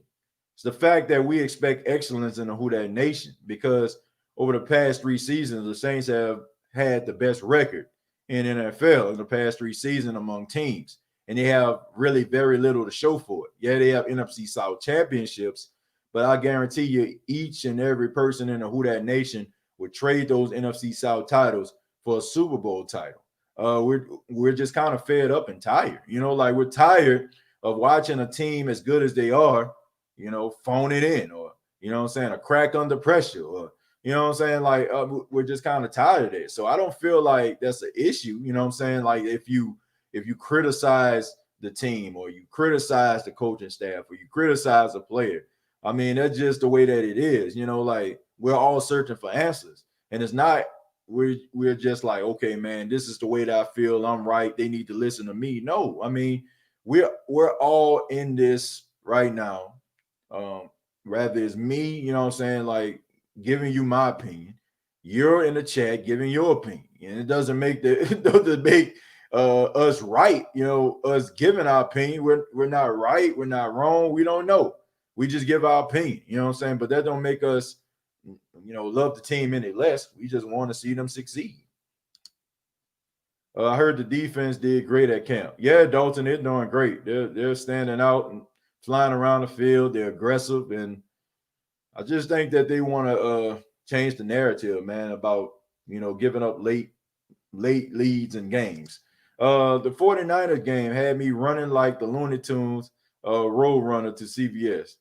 It's the fact that we expect excellence in the Who Dat Nation because over the past 3 seasons, the Saints have had the best record in NFL in the past 3 seasons among teams. And they have really very little to show for it. Yeah, they have NFC South championships, but I guarantee you each and every person in the Who Dat Nation would trade those NFC South titles for a Super Bowl title. We're just kind of fed up and tired. Like we're tired of watching a team as good as they are, phone it in, or what I'm saying, a crack under pressure, or what I'm saying, like we're just kind of tired of it. So I don't feel like that's an issue. You know what I'm saying? Like if you criticize the team or you criticize the coaching staff or you criticize a player, I mean that's just the way that it is. Like we're all searching for answers, and it's not we're just like, okay, man, this is the way that I feel. I'm right. They need to listen to me. No, I mean, we're all in this right now. Rather it's me, you know what I'm saying, like giving you my opinion. You're in the chat giving your opinion. And it doesn't make it doesn't make us right, us giving our opinion. We're not right, we're not wrong, we don't know. We just give our opinion, you know what I'm saying? But that don't make us love the team any less. We just want to see them succeed. I heard the defense did great at camp. Yeah, Dalton, they're doing great. They're standing out and flying around the field. They're aggressive, and I just think that they want to change the narrative, man, about giving up late leads in games. The 49ers game had me running like the Looney Tunes road runner to CBS.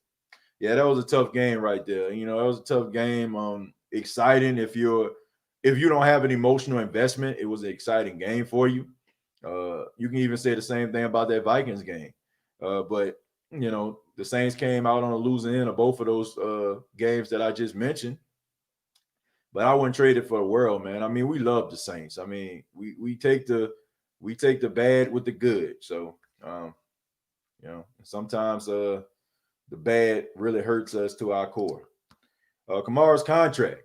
Yeah, that was a tough game right there. That was a tough game. Exciting if you don't have an emotional investment, it was an exciting game for you. You can even say the same thing about that Vikings game. But the Saints came out on the losing end of both of those games that I just mentioned. But I wouldn't trade it for the world, man. I mean, we love the Saints. I mean, we take the bad with the good. So sometimes the bad really hurts us to our core. Kamara's contract,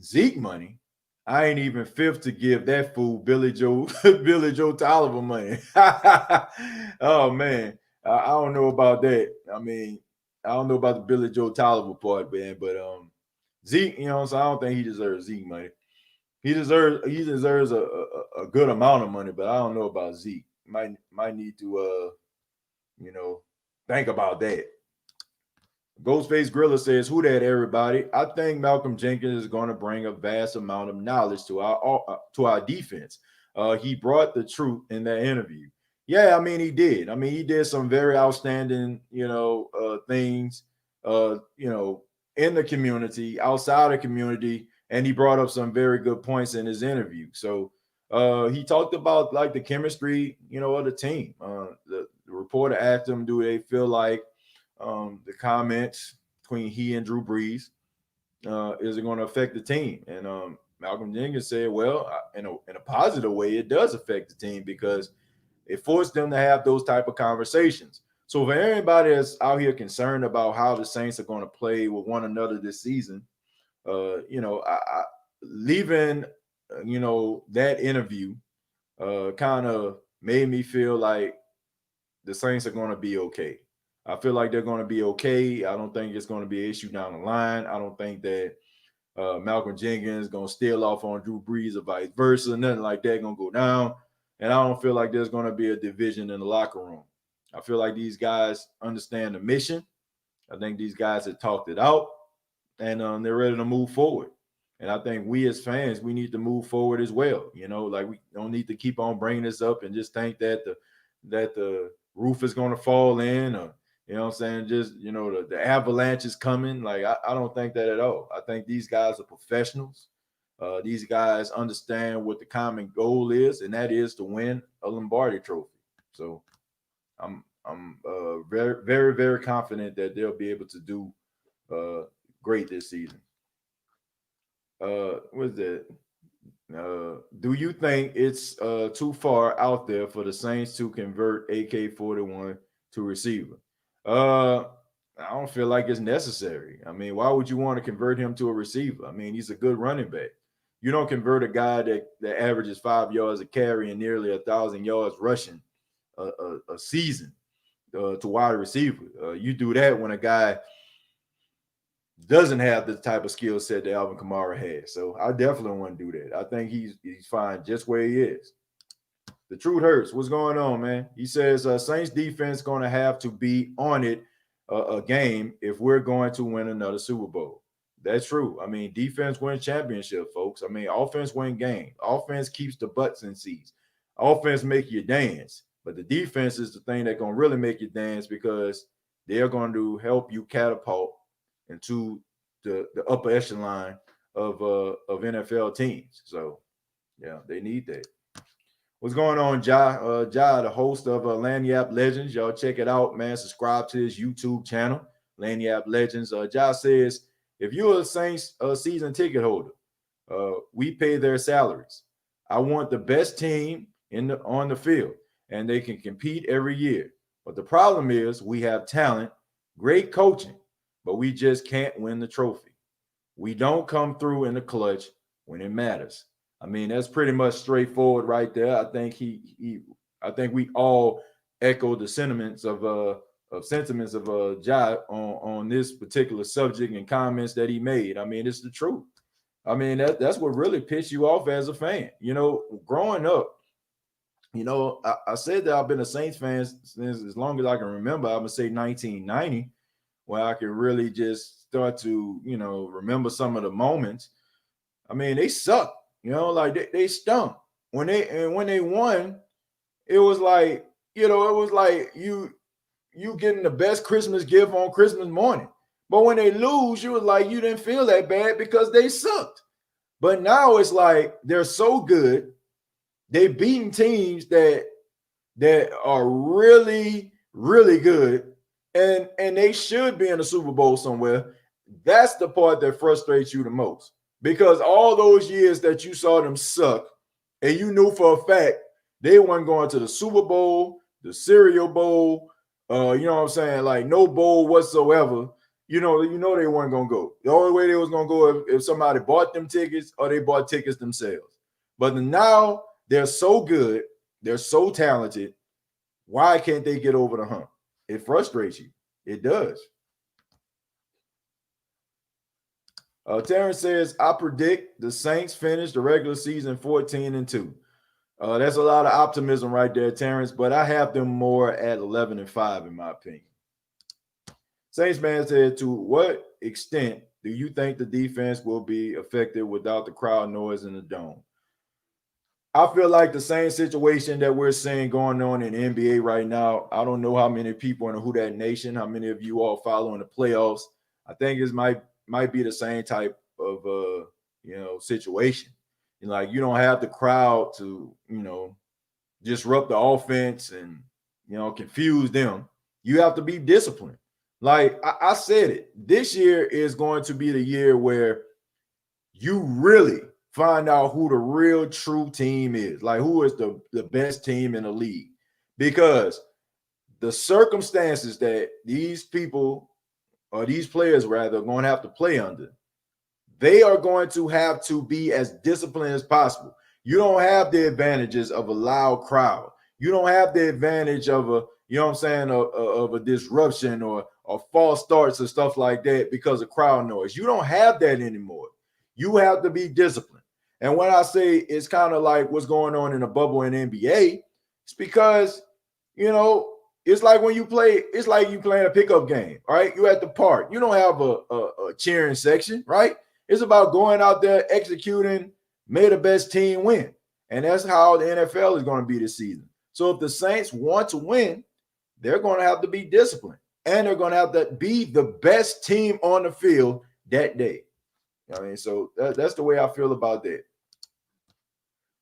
Zeke money. I ain't even fifth to give that fool Billy Joe Tolliver money. Oh man, I don't know about that. I mean, I don't know about the Billy Joe Tolliver part, man. But Zeke, so I don't think he deserves Zeke money. He deserves a good amount of money, but I don't know about Zeke. Might need to think about that. Ghostface Griller says, "Who that, everybody? I think Malcolm Jenkins is going to bring a vast amount of knowledge to our defense. He brought the truth in that interview. Yeah, I mean he did. I mean he did some very outstanding, things, in the community, outside the community, and he brought up some very good points in his interview. So he talked about like the chemistry, of the team. The reporter asked him, do they feel like the comments between he and Drew Brees is it going to affect the team? And Malcolm Jenkins said, well, in a positive way, it does affect the team because it forced them to have those type of conversations. So for anybody that's out here concerned about how the Saints are going to play with one another this season, leaving that interview kind of made me feel like the Saints are going to be okay. I feel like they're going to be okay. I don't think it's going to be an issue down the line. I don't think that Malcolm Jenkins going to steal off on Drew Brees or vice versa. Nothing like that going to go down. And I don't feel like there's going to be a division in the locker room. I feel like these guys understand the mission. I think these guys have talked it out, and they're ready to move forward. And I think we as fans, we need to move forward as well. Like we don't need to keep on bringing this up and just think that the roof is going to fall in, or you know what I'm saying, just the avalanche is coming. Like I don't think that at all. I think these guys are professionals. These guys understand what the common goal is, and that is to win a Lombardi trophy. So I'm very, very, very confident that they'll be able to do great this season. What's that? Do you think it's too far out there for the Saints to convert AK-41 to receiver? I don't feel like it's necessary. I mean, why would you want to convert him to a receiver? I mean, he's a good running back. You don't convert a guy that averages 5 yards a carry and nearly 1,000 yards rushing a season to wide receiver. You do that when a guy doesn't have the type of skill set that Alvin Kamara has. So I definitely want to do that. I think he's fine just where he is. The truth hurts. What's going on, man? He says Saints defense going to have to be on it a game if we're going to win another Super Bowl. That's true. I mean, defense wins championship, folks. I mean, offense wins game. Offense keeps the butts in seats. Offense make you dance. But the defense is the thing that's going to really make you dance, because they're going to help you catapult into the upper echelon of NFL teams. So, yeah, they need that. What's going on, Ja? Ja, the host of Lanyap Legends. Y'all check it out, man. Subscribe to his YouTube channel, Lanyap Legends. Ja says, if you're a Saints season ticket holder, we pay their salaries. I want the best team on the field, and they can compete every year. But the problem is we have talent, great coaching, but we just can't win the trophy. We don't come through in the clutch when it matters. I mean, that's pretty much straightforward right there. I think I think we all echo the sentiments of Ja on this particular subject and comments that he made. I mean, it's the truth. I mean, that's what really pissed you off as a fan. Growing up, I said that I've been a Saints fan since as long as I can remember. I'm gonna say 1990, where I can really just start to, remember some of the moments. I mean, they sucked, like they stunk. When they won, it was like, you getting the best Christmas gift on Christmas morning. But when they lose, you was like, you didn't feel that bad because they sucked. But now it's like they're so good. They beating teams that are really, really good, and they should be in the Super Bowl somewhere. That's the part that frustrates you the most, because all those years that you saw them suck, and you knew for a fact they weren't going to the Super Bowl, the Cereal Bowl, you know what I'm saying, like no bowl whatsoever. They weren't gonna go. The only way they was gonna go if somebody bought them tickets or they bought tickets themselves. But now they're so good, they're so talented. Why can't they get over the hump? It frustrates you. It does. Terrence says, I predict the Saints finish the regular season 14-2. That's a lot of optimism right there, Terrence, but I have them more at 11-5 in my opinion. Saints man said, to what extent do you think the defense will be affected without the crowd noise in the dome? I feel like the same situation that we're seeing going on in the NBA right now. I don't know how many people in the Who Dat Nation, how many of you all following the playoffs. I think it might be the same type of situation. Like, you don't have the crowd to disrupt the offense and confuse them. You have to be disciplined. Like I said it, this year is going to be the year where you really find out who the real true team is, like who is the best team in the league, because the circumstances that these people, or these players rather, are going to have to play under, they are going to have to be as disciplined as possible. You don't have the advantages of a loud crowd. You don't have the advantage of a, you know what I'm saying, of a disruption or false starts or stuff like that because of crowd noise. You don't have that anymore. You have to be disciplined. And when I say it's kind of like what's going on in the bubble in NBA, it's because, you know, it's like when you play, it's like you playing a pickup game, right? You at the park. You don't have a cheering section, right? It's about going out there, executing, may the best team win. And that's how the NFL is going to be this season. So if the Saints want to win, they're going to have to be disciplined. And they're going to have to be the best team on the field that day. I mean, so that's the way I feel about that.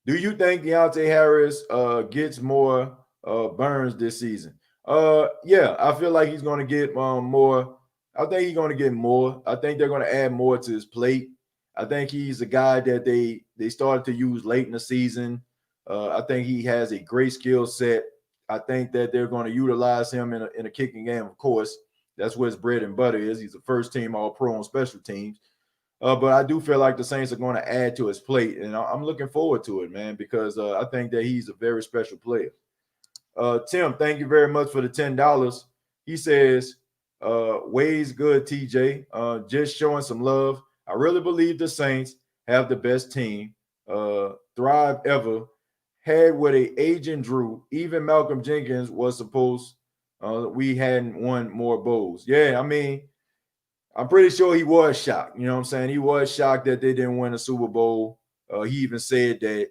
Do you think Deontay Harris gets more burns this season? Yeah, I feel like he's going to get more. I think he's going to get more. I think they're going to add more to his plate. I think he's a guy that they started to use late in the season. I think he has a great skill set. I think that they're going to utilize him in a kicking game, of course. That's what his bread and butter is. He's a first-team All-Pro on special teams. But I do feel like the Saints are going to add to his plate, and I'm looking forward to it, man, because I think that he's a very special player. Tim, thank you very much for the $10. He says, ways good, TJ. Just showing some love. I really believe the Saints have the best team. Thrive ever. Had with a agent Drew. Even Malcolm Jenkins was supposed. We hadn't won more bowls. Yeah, I mean, I'm pretty sure he was shocked. You know what I'm saying? He was shocked that they didn't win a Super Bowl. He even said that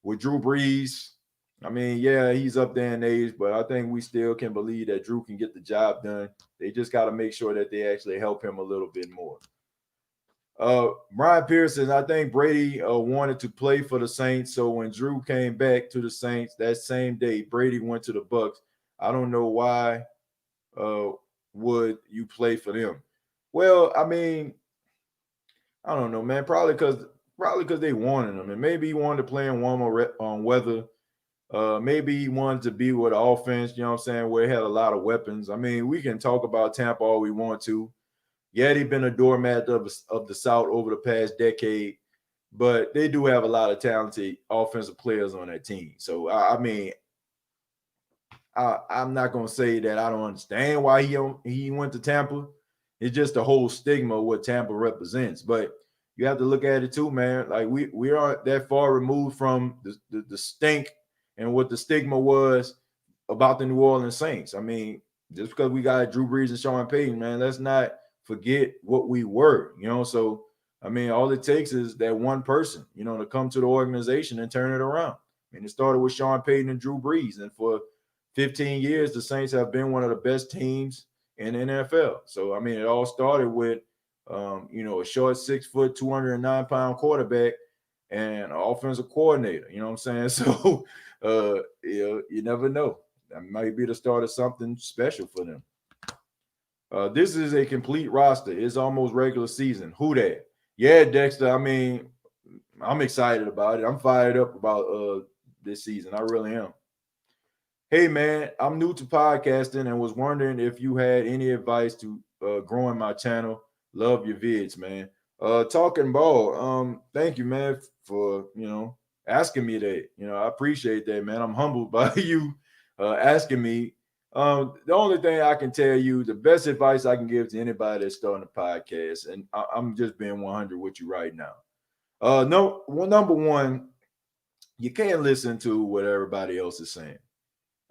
with Drew Brees, I mean, yeah, he's up there in age, but I think we still can believe that Drew can get the job done. They just got to make sure that they actually help him a little bit more. Brian Pearson, I think Brady wanted to play for the Saints. So when Drew came back to the Saints that same day, Brady went to the Bucs. I don't know why would you play for them? Well, I mean, I don't know, man. Probably because they wanted him, and maybe he wanted to play in warmer weather. Maybe he wanted to be with the offense, you know what I'm saying, where he had a lot of weapons. I mean, we can talk about Tampa all we want to. Yeah, they've been a doormat of the South over the past decade, but they do have a lot of talented offensive players on that team. So, I mean, I'm not going to say that I don't understand why he went to Tampa. It's just the whole stigma of what Tampa represents. But you have to look at it too, man. Like we aren't that far removed from the stink and what the stigma was about the New Orleans Saints. I mean, just because we got Drew Brees and Sean Payton, man, let's not forget what we were, you know. So, I mean, all it takes is that one person, you know, to come to the organization and turn it around. I mean, it started with Sean Payton and Drew Brees, and for 15 years, the Saints have been one of the best teams in the NFL. So, I mean, it all started with, you know, a short 6 foot, 209-pound quarterback and an offensive coordinator. You know what I'm saying? So, you never know. That might be the start of something special for them. This is a complete roster. It's almost regular season. Who that? Yeah, Dexter. I mean, I'm excited about it. I'm fired up about this season. I really am. Hey, man, I'm new to podcasting and was wondering if you had any advice to growing my channel. Love your vids, man. Talking ball. Thank you, man, for, you know, asking me that. You know, I appreciate that, man. I'm humbled by you asking me. The only thing I can tell you, the best advice I can give to anybody that's starting a podcast, and I'm just being 100 with you right now. Number one, you can't listen to what everybody else is saying.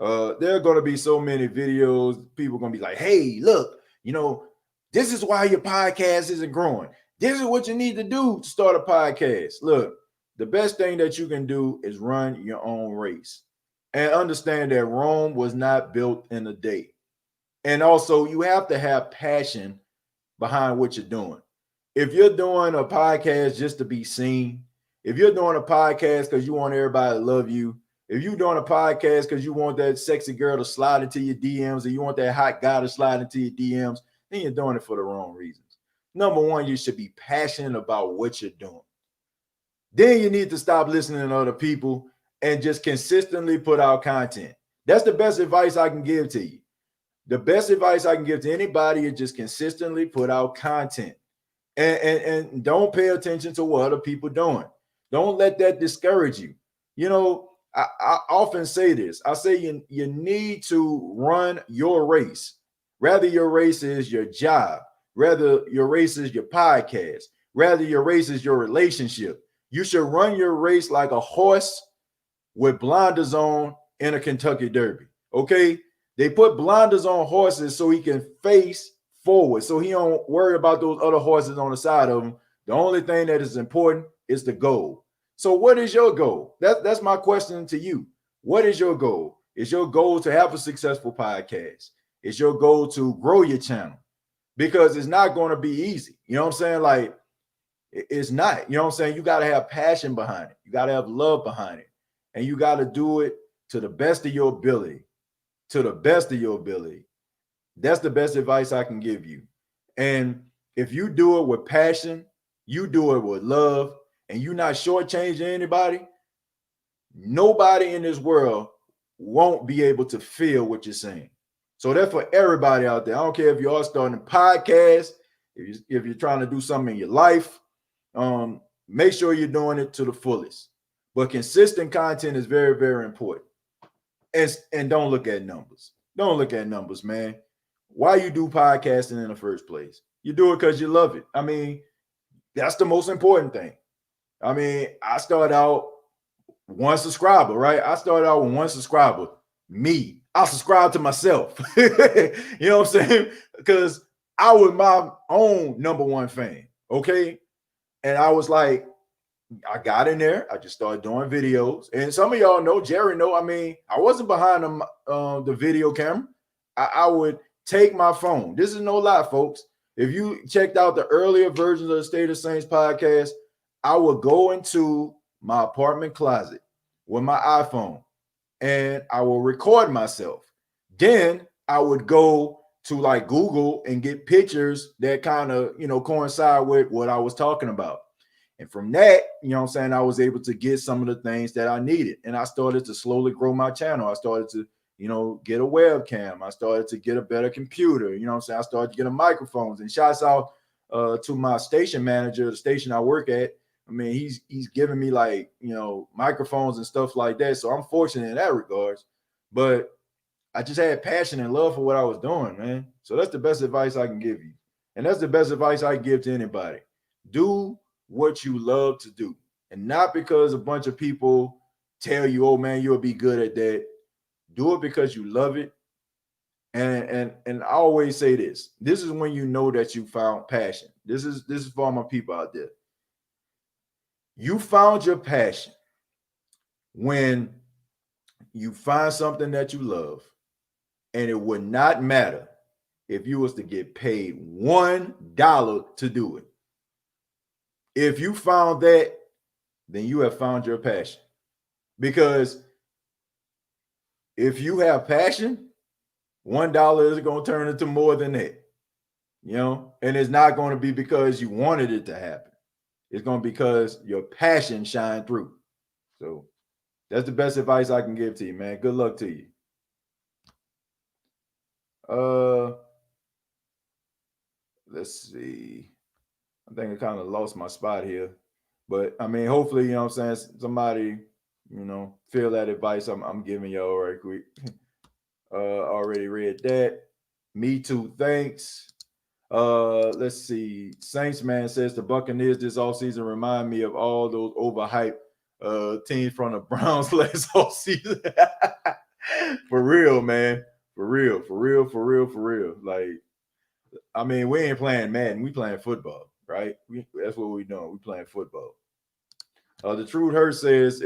There are going to be so many videos. People are going to be like, hey, look, you know, this is why your podcast isn't growing. This is what you need to do to start a podcast. Look, the best thing that you can do is run your own race and understand that Rome was not built in a day. And also, you have to have passion behind what you're doing. If you're doing a podcast just to be seen, if you're doing a podcast because you want everybody to love you, if you're doing a podcast because you want that sexy girl to slide into your DMs or you want that hot guy to slide into your DMs, then you're doing it for the wrong reasons. Number one, you should be passionate about what you're doing. Then you need to stop listening to other people and just consistently put out content. That's the best advice I can give to you. The best advice I can give to anybody is just consistently put out content. And don't pay attention to what other people doing. Don't let that discourage you. You know, I often say this. I say you need to run your race. Rather your race is your job. Rather your race is your podcast. Rather your race is your relationship. You should run your race like a horse with blinders on in a Kentucky Derby. Okay, they put blinders on horses so he can face forward, so he don't worry about those other horses on the side of him. The only thing that is important is the goal. So, what is your goal? That's my question to you. What is your goal? Is your goal to have a successful podcast? Is your goal to grow your channel? Because it's not going to be easy. You know what I'm saying? Like, it's not. You know what I'm saying? You got to have passion behind it. You got to have love behind it. And you got to do it to the best of your ability. To the best of your ability. That's the best advice I can give you. And if you do it with passion, you do it with love, and you're not shortchanging anybody, nobody in this world won't be able to feel what you're saying. So that's for everybody out there. I don't care if you are starting a podcast, if you're trying to do something in your life, make sure you're doing it to the fullest. But consistent content is very, very important. And don't look at numbers. Don't look at numbers, man. Why you do podcasting in the first place? You do it because you love it. I mean, that's the most important thing. I mean, I started out one subscriber, right? I started out with one subscriber. Me. I subscribed to myself. You know what I'm saying? Because I was my own number one fan. Okay. And I was like, I got in there. I just started doing videos. And some of y'all know, Jerry know, I mean, I wasn't behind the video camera. I would take my phone. This is no lie, folks. If you checked out the earlier versions of the State of Saints podcast, I would go into my apartment closet with my iPhone and I will record myself. Then I would go to like Google and get pictures that kind of, coincide with what I was talking about. And from that, you know what I'm saying, I was able to get some of the things that I needed. And I started to slowly grow my channel. I started to, get a webcam. I started to get a better computer. You know what I'm saying? I started to get a microphones. And shouts out to my station manager, the station I work at. I mean, he's giving me like, microphones and stuff like that. So I'm fortunate in that regards. But I just had passion and love for what I was doing, man. So that's the best advice I can give you. And that's the best advice I can give to anybody. Do what you love to do, and not because a bunch of people tell you, oh man, you'll be good at that. Do it because you love it. And I always say this is when you know that you found passion. This is for all my people out there. You found your passion when you find something that you love, and it would not matter if you was to get paid $1 to do it. If you found that, then you have found your passion. Because if you have passion, $1 is going to turn into more than that. And it's not going to be because you wanted it to happen. It's going to be because your passion shined through. So that's the best advice I can give to you, man. Good luck to you. Let's see. I think I kind of lost my spot here. But, I mean, hopefully, you know what I'm saying, somebody, feel that advice I'm giving y'all right quick. Already read that. Me too, thanks. Let's see. Saints man says the Buccaneers this offseason remind me of all those overhyped teams from the Browns last offseason. For real, man. For real. Like, I mean, we ain't playing Madden. We playing football, right? That's what we doing. We playing football. The Truth Hurt says,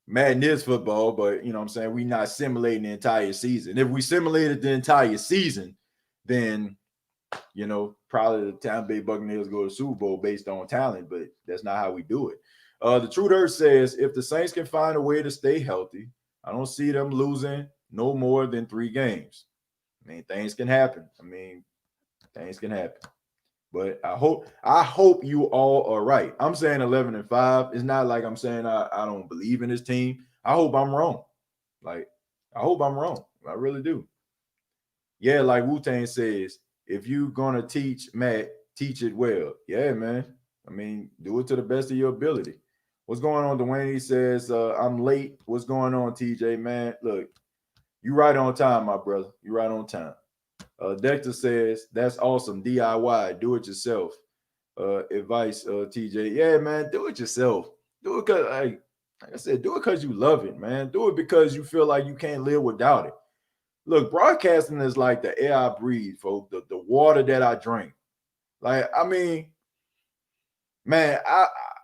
Madden is football, but, you know what I'm saying, we not simulating the entire season. If we simulated the entire season, then, probably the Tampa Bay Buccaneers go to the Super Bowl based on talent, but that's not how we do it. The Truth Hurt says, if the Saints can find a way to stay healthy, I don't see them losing no more than 3 games. I mean, things can happen. But I hope you all are right. I'm saying 11-5. It's not like I'm saying I don't believe in this team. I hope I'm wrong. Like, I hope I'm wrong. I really do. Yeah, like Wu-Tang says, if you're going to teach Matt, teach it well. Yeah, man. I mean, do it to the best of your ability. What's going on, Dwayne? He says, I'm late. What's going on, TJ, man? Look, you right on time, my brother. You right on time. Dexter says, that's awesome. DIY, do it yourself. Advice, TJ. Yeah, man, do it yourself. Do it because, like I said, do it because you love it, man. Do it because you feel like you can't live without it. Look, broadcasting is like the air I breathe, folks, the water that I drink. Like, I mean, man,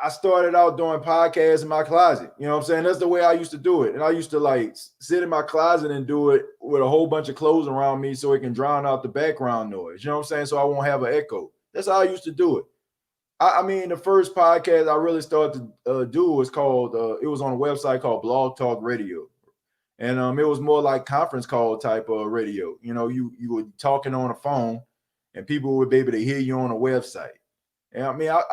I started out doing podcasts in my closet. You know what I'm saying? That's the way I used to do it. And I used to like sit in my closet and do it with a whole bunch of clothes around me so it can drown out the background noise. You know what I'm saying? So I won't have an echo. That's how I used to do it. I mean, the first podcast I really started to do was called, it was on a website called Blog Talk Radio. And it was more like conference call type of radio. You know, you were talking on a phone and people would be able to hear you on a website. And I mean, I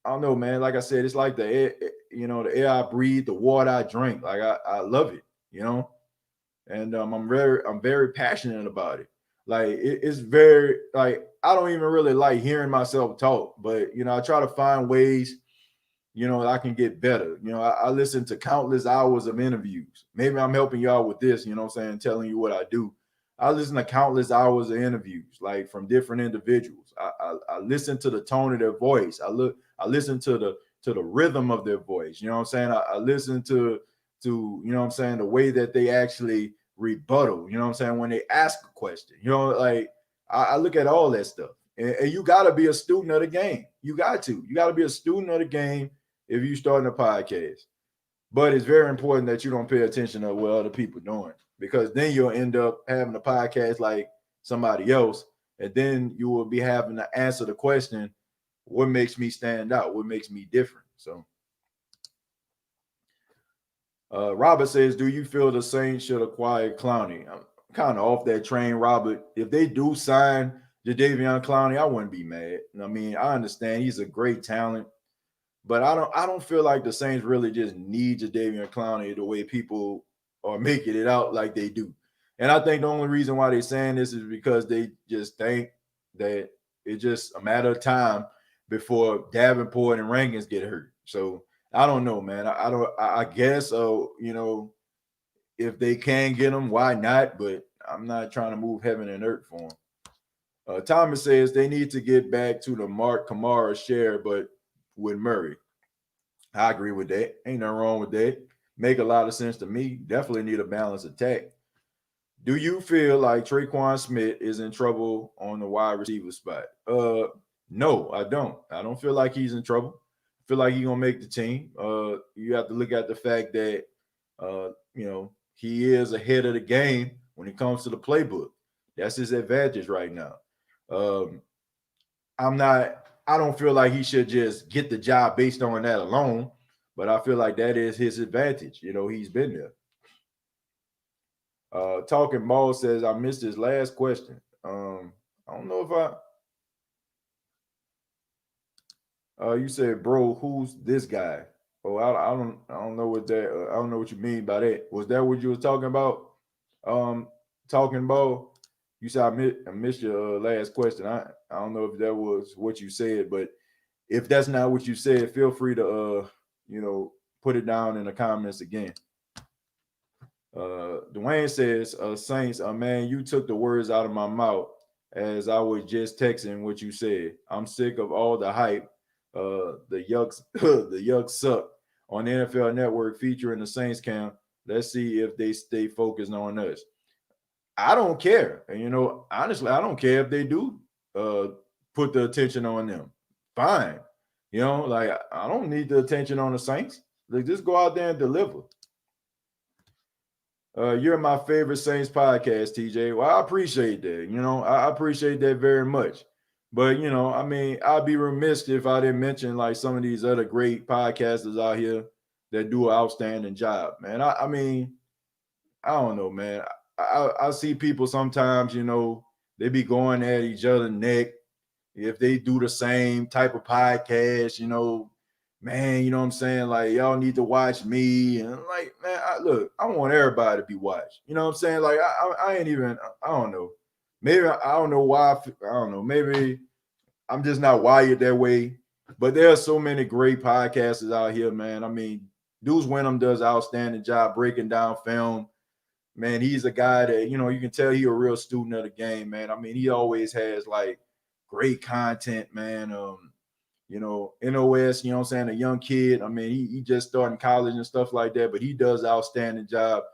don't know, man. Like I said, it's like the air, the air I breathe, the water I drink. Like I love it, and I'm very passionate about it. Like it's very like I don't even really like hearing myself talk, but I try to find ways I can get better. I listen to countless hours of interviews. Maybe I'm helping y'all with this, what I'm saying, telling you what I do. I listen to countless hours of interviews, like from different individuals. I listen to the tone of their voice. I listen to the rhythm of their voice. You know what I'm saying? I listen to what I'm saying, the way that they actually rebuttal, what I'm saying, when they ask a question. Like I look at all that stuff. And you got to be a student of the game. You got to be a student of the game if you're starting a podcast. But it's very important that you don't pay attention to what other people are doing, because then you'll end up having a podcast like somebody else, and then you will be having to answer the question, what makes me stand out? What makes me different? So Robert says, do you feel the Saints should acquire Clowney? I'm kind of off that train, Robert. If they do sign Jadeveon Clowney, I wouldn't be mad. I mean, I understand he's a great talent, but I don't feel like the Saints really just need Jadeveon Clowney the way people are making it out like they do. And I think the only reason why they're saying this is because they just think that it's just a matter of time before Davenport and Rankins get hurt. So I don't know, man. I guess if they can get them, why not? But I'm not trying to move heaven and earth for them. Thomas says they need to get back to the Mark Kamara share, but with Murray. I agree with that. Ain't nothing wrong with that. Make a lot of sense to me. Definitely need a balanced attack. Do you feel like Traquan Smith is in trouble on the wide receiver spot? No, I don't. I don't feel like he's in trouble. I feel like he's gonna make the team. You have to look at the fact that he is ahead of the game when it comes to the playbook. That's his advantage right now. I don't feel like he should just get the job based on that alone, but I feel like that is his advantage. He's been there. Talking Ball says, I missed his last question. I don't know if you said, bro, who's this guy? Oh, I don't know what that. I don't know what you mean by that. Was that what you was talking about? Talking Ball. You said I missed your last question. I don't know if that was what you said, but if that's not what you said, feel free to put it down in the comments again. Dwayne says, Saints, man, you took the words out of my mouth as I was just texting what you said. I'm sick of all the hype. The yucks, the yucks suck on the NFL Network featuring the Saints camp. Let's see if they stay focused on us. I don't care. And, honestly, I don't care if they do put the attention on them. Fine. Like I don't need the attention on the Saints. Like, just go out there and deliver. You're my favorite Saints podcast, TJ. Well, I appreciate that. I appreciate that very much. But, I mean, I'd be remiss if I didn't mention like some of these other great podcasters out here that do an outstanding job, man. I mean, I don't know, man. I see people sometimes, they be going at each other's neck if they do the same type of podcast, man, you know what I'm saying? Like, y'all need to watch me. And I'm like, man, I want everybody to be watched. You know what I'm saying? Like, I ain't even, I don't know. Maybe, I don't know why. I don't know. Maybe I'm just not wired that way. But there are so many great podcasters out here, man. I mean, Deuce Wenham does an outstanding job breaking down film. Man, he's a guy that, you know, you can tell he's a real student of the game, man. I mean, he always has like great content, man. You know, NOS, you know what I'm saying, a young kid. I mean, he just starting college and stuff like that, but he does an outstanding job.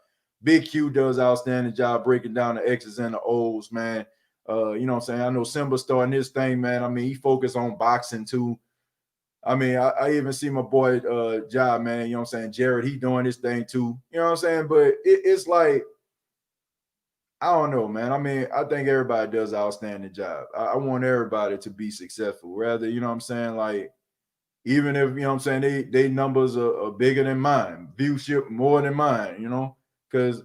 Big Q does an outstanding job breaking down the X's and the O's, man. You know what I'm saying? I know Simba starting his thing, man. I mean, he focused on boxing too. I mean, I even see my boy Job, man, you know what I'm saying? Jared, he doing his thing too. You know what I'm saying? But it's like, I don't know, man. I mean, I think everybody does an outstanding job. I want everybody to be successful. Rather, you know what I'm saying? Like, even if, you know what I'm saying, they numbers are bigger than mine, viewership more than mine, you know, because,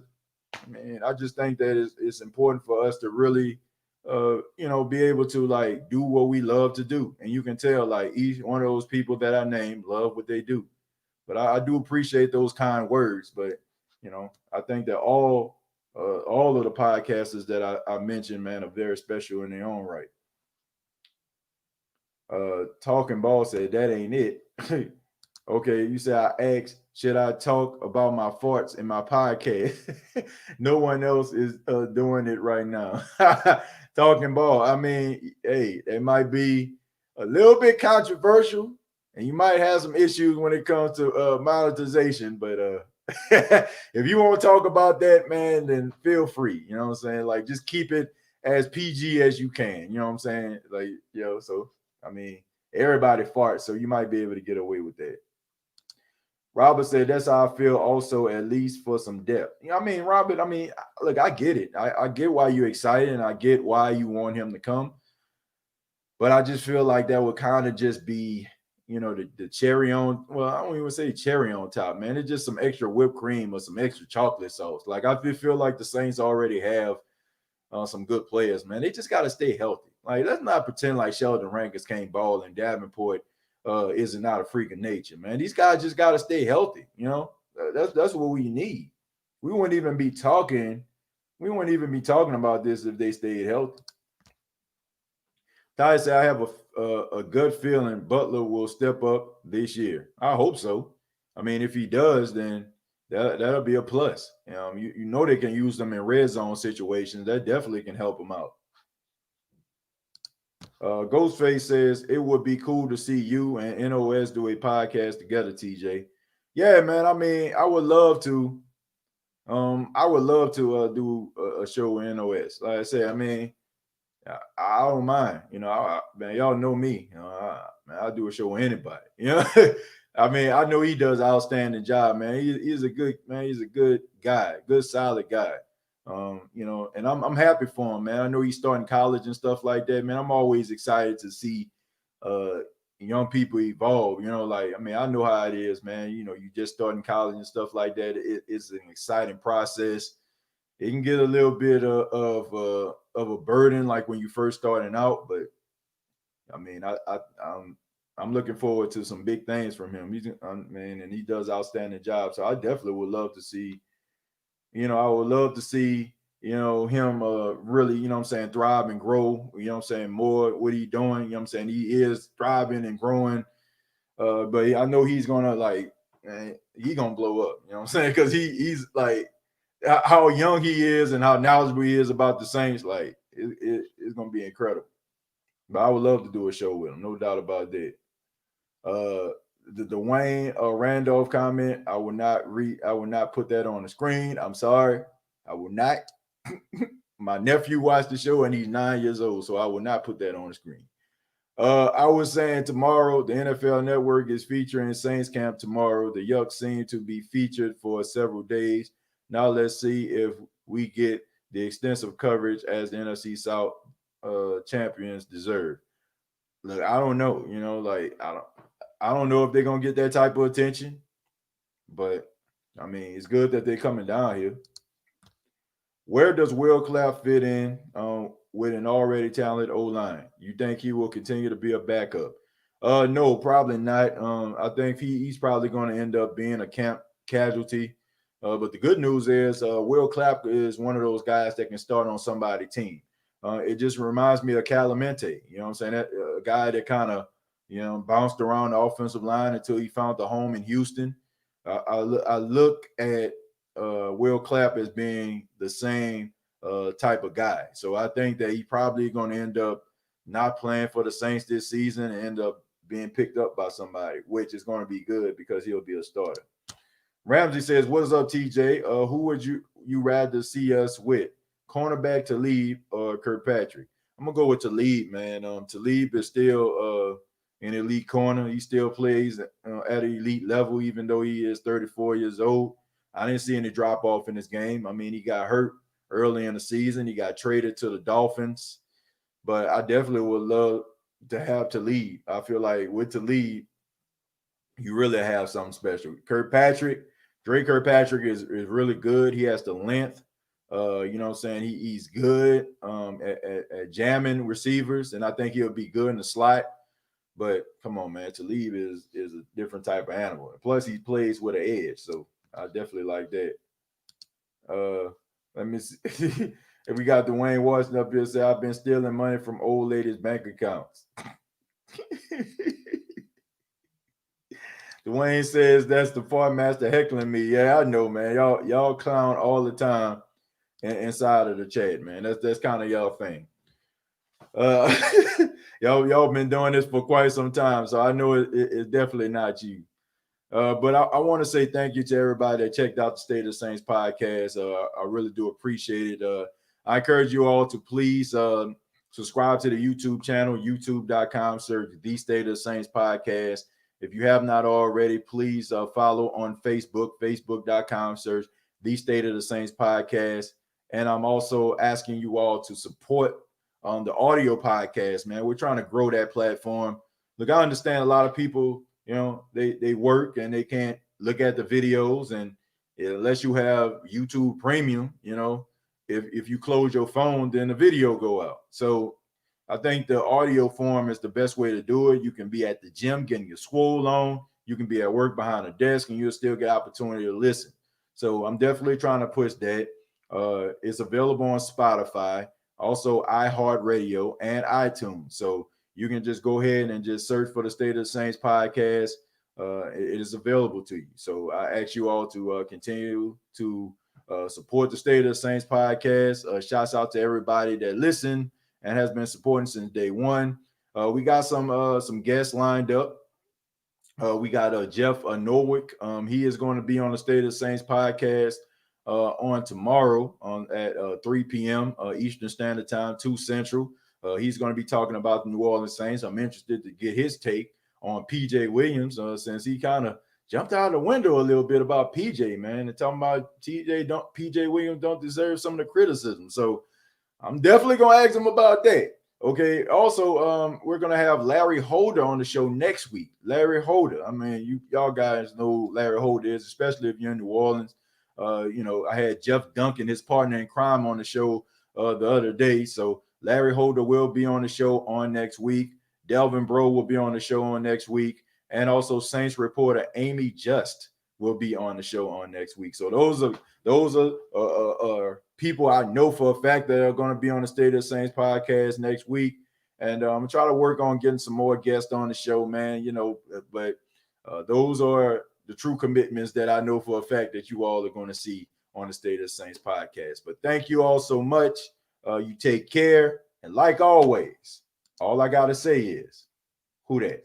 man, I just think that it's important for us to really, you know, be able to like do what we love to do. And you can tell like each one of those people that I named love what they do. But I do appreciate those kind words. But, you know, I think that all of the podcasters that I mentioned, man, are very special in their own right. Talking Ball said that ain't it. Okay, you said I asked, should I talk about my farts in my podcast? No one else is doing it right now. Talking Ball. I mean, hey, it might be a little bit controversial, and you might have some issues when it comes to monetization. But if you want to talk about that, man, then feel free. You know what I'm saying? Like, just keep it as PG as you can. You know what I'm saying? Like, you know, so I mean, everybody farts, so you might be able to get away with that. Robert said, that's how I feel also, at least for some depth. You know, I mean, Robert, I mean, look, I get it. I get why you're excited, and I get why you want him to come. But I just feel like that would kind of just be, you know, the cherry on, well, I don't even say cherry on top, man. It's just some extra whipped cream or some extra chocolate sauce. Like, I feel like the Saints already have some good players, man. They just got to stay healthy. Like, let's not pretend like Sheldon Rankins can't ball and Davenport is not a freak of nature, man. These guys just got to stay healthy, you know? That's what we need. We wouldn't even be talking about this if they stayed healthy. Ty said, I have a gut feeling Butler will step up this year. I hope so. I mean, if he does, then that'll be a plus. You know they can use them in red zone situations. That definitely can help them out. Ghostface says, it would be cool to see you and NOS do a podcast together, TJ. Yeah, man. I mean, I would love to. Do a show with NOS. Like I said, I mean, I don't mind. You know, man, y'all know me. You know, I'll do a show with anybody. You know, I mean, I know he does an outstanding job, man. He's a good man. He's a good guy, good solid guy. You know, and I'm happy for him, man. I know he's starting college and stuff like that, man. I'm always excited to see young people evolve. You know, like, I mean, I know how it is, man. You know, you just starting college and stuff like that. It's an exciting process. It can get a little bit of a burden, like when you first starting out, but I mean, I'm looking forward to some big things from him. Man, and he does outstanding job. So I definitely would love to see. You know, I would love to see, you know, him really, you know what I'm saying, thrive and grow, you know what I'm saying, more what he doing, you know what I'm saying? He is thriving and growing. But I know he's gonna like, man, he gonna blow up, you know what I'm saying? Because he's like how young he is and how knowledgeable he is about the Saints, like it's gonna be incredible. But I would love to do a show with him, no doubt about that. The Dwayne Randolph comment, I will not put that on the screen. I'm sorry. I will not. My nephew watched the show and he's 9 years old, so I will not put that on the screen. I was saying tomorrow, the NFL Network is featuring Saints camp tomorrow. The Yucks seem to be featured for several days. Now let's see if we get the extensive coverage as the NFC South champions deserve. Look, I don't know. You know, like I don't know if they're gonna get that type of attention, but I mean, it's good that they're coming down here. Where does Will Clapp fit in with an already talented O-line? You think he will continue to be a backup? No, probably not. I think he's probably going to end up being a camp casualty. But the good news is Will Clapp is one of those guys that can start on somebody's team. It just reminds me of Calamente. You know what I'm saying? That a guy that kind of, bounced around the offensive line until he found the home in Houston. I look at Will Clapp as being the same type of guy. So I think that he's probably going to end up not playing for the Saints this season and end up being picked up by somebody, which is going to be good because he'll be a starter. Ramsey says, "What is up, TJ? Who would you rather see us with? Cornerback Talib or Kirkpatrick?" I'm gonna go with Talib, man. Talib is still an elite corner. He still plays at an elite level, even though he is 34 years old. I didn't see any drop off in his game. I mean, he got hurt early in the season. He got traded to the Dolphins, but I definitely would love to have Talib. I feel like with Talib, you really have something special. Drake Kirkpatrick is really good. He has the length. You know what I'm saying? He's good at jamming receivers, and I think he'll be good in the slot. But come on, man, Talib is a different type of animal. Plus, he plays with an edge, so I definitely like that. Let me see. If we got Dwayne Washington up here, say I've been stealing money from old ladies' bank accounts. Dwayne says that's the fart master heckling me. Yeah, I know, man. Y'all clown all the time inside of the chat, man. That's kind of y'all thing. Y'all been doing this for quite some time, so I know it's definitely not you. But I want to say thank you to everybody that checked out the State of the Saints podcast. I really do appreciate it. I encourage you all to please subscribe to the YouTube channel, youtube.com, search the State of the Saints podcast. If you have not already, please follow on Facebook, facebook.com, search the State of the Saints podcast. And I'm also asking you all to support the audio podcast, man. We're trying to grow that platform. Look, I understand a lot of people, they work and they can't look at the videos. And unless you have YouTube Premium, if you close your phone, then the video go out. So I think the audio form is the best way to do it. You can be at the gym getting your swole on. You can be at work behind a desk and you'll still get opportunity to listen. So I'm definitely trying to push that. It's available on Spotify, also iHeartRadio and iTunes. So you can just go ahead and just search for the State of the Saints podcast. It is available to you. So I ask you all to continue to support the State of the Saints podcast. Shouts out to everybody that listened and has been supporting since day one. We got some guests lined up. We got Jeff Norwick. He is going to be on the State of the Saints podcast on tomorrow at 3 p.m. Eastern Standard Time, 2 Central. He's going to be talking about the New Orleans Saints. I'm interested to get his take on PJ Williams since he kind of jumped out of the window a little bit about PJ, man, and talking about PJ Williams don't deserve some of the criticism. So I'm definitely going to ask him about that. Okay. Also, we're going to have Larry Holder on the show next week. Larry Holder. I mean, y'all guys know who Larry Holder is, especially if you're in New Orleans. I had Jeff Duncan, his partner in crime, on the show the other day. So Larry Holder will be on the show on next week. Delvin Bro will be on the show on next week. And also Saints reporter Amy Just will be on the show on next week. So those are people I know for a fact that are going to be on the State of the Saints podcast next week. And I'm trying to work on getting some more guests on the show, man, but those are the true commitments that I know for a fact that you all are going to see on the State of the Saints podcast. But thank you all so much. You take care. And like always, all I got to say is, who dat?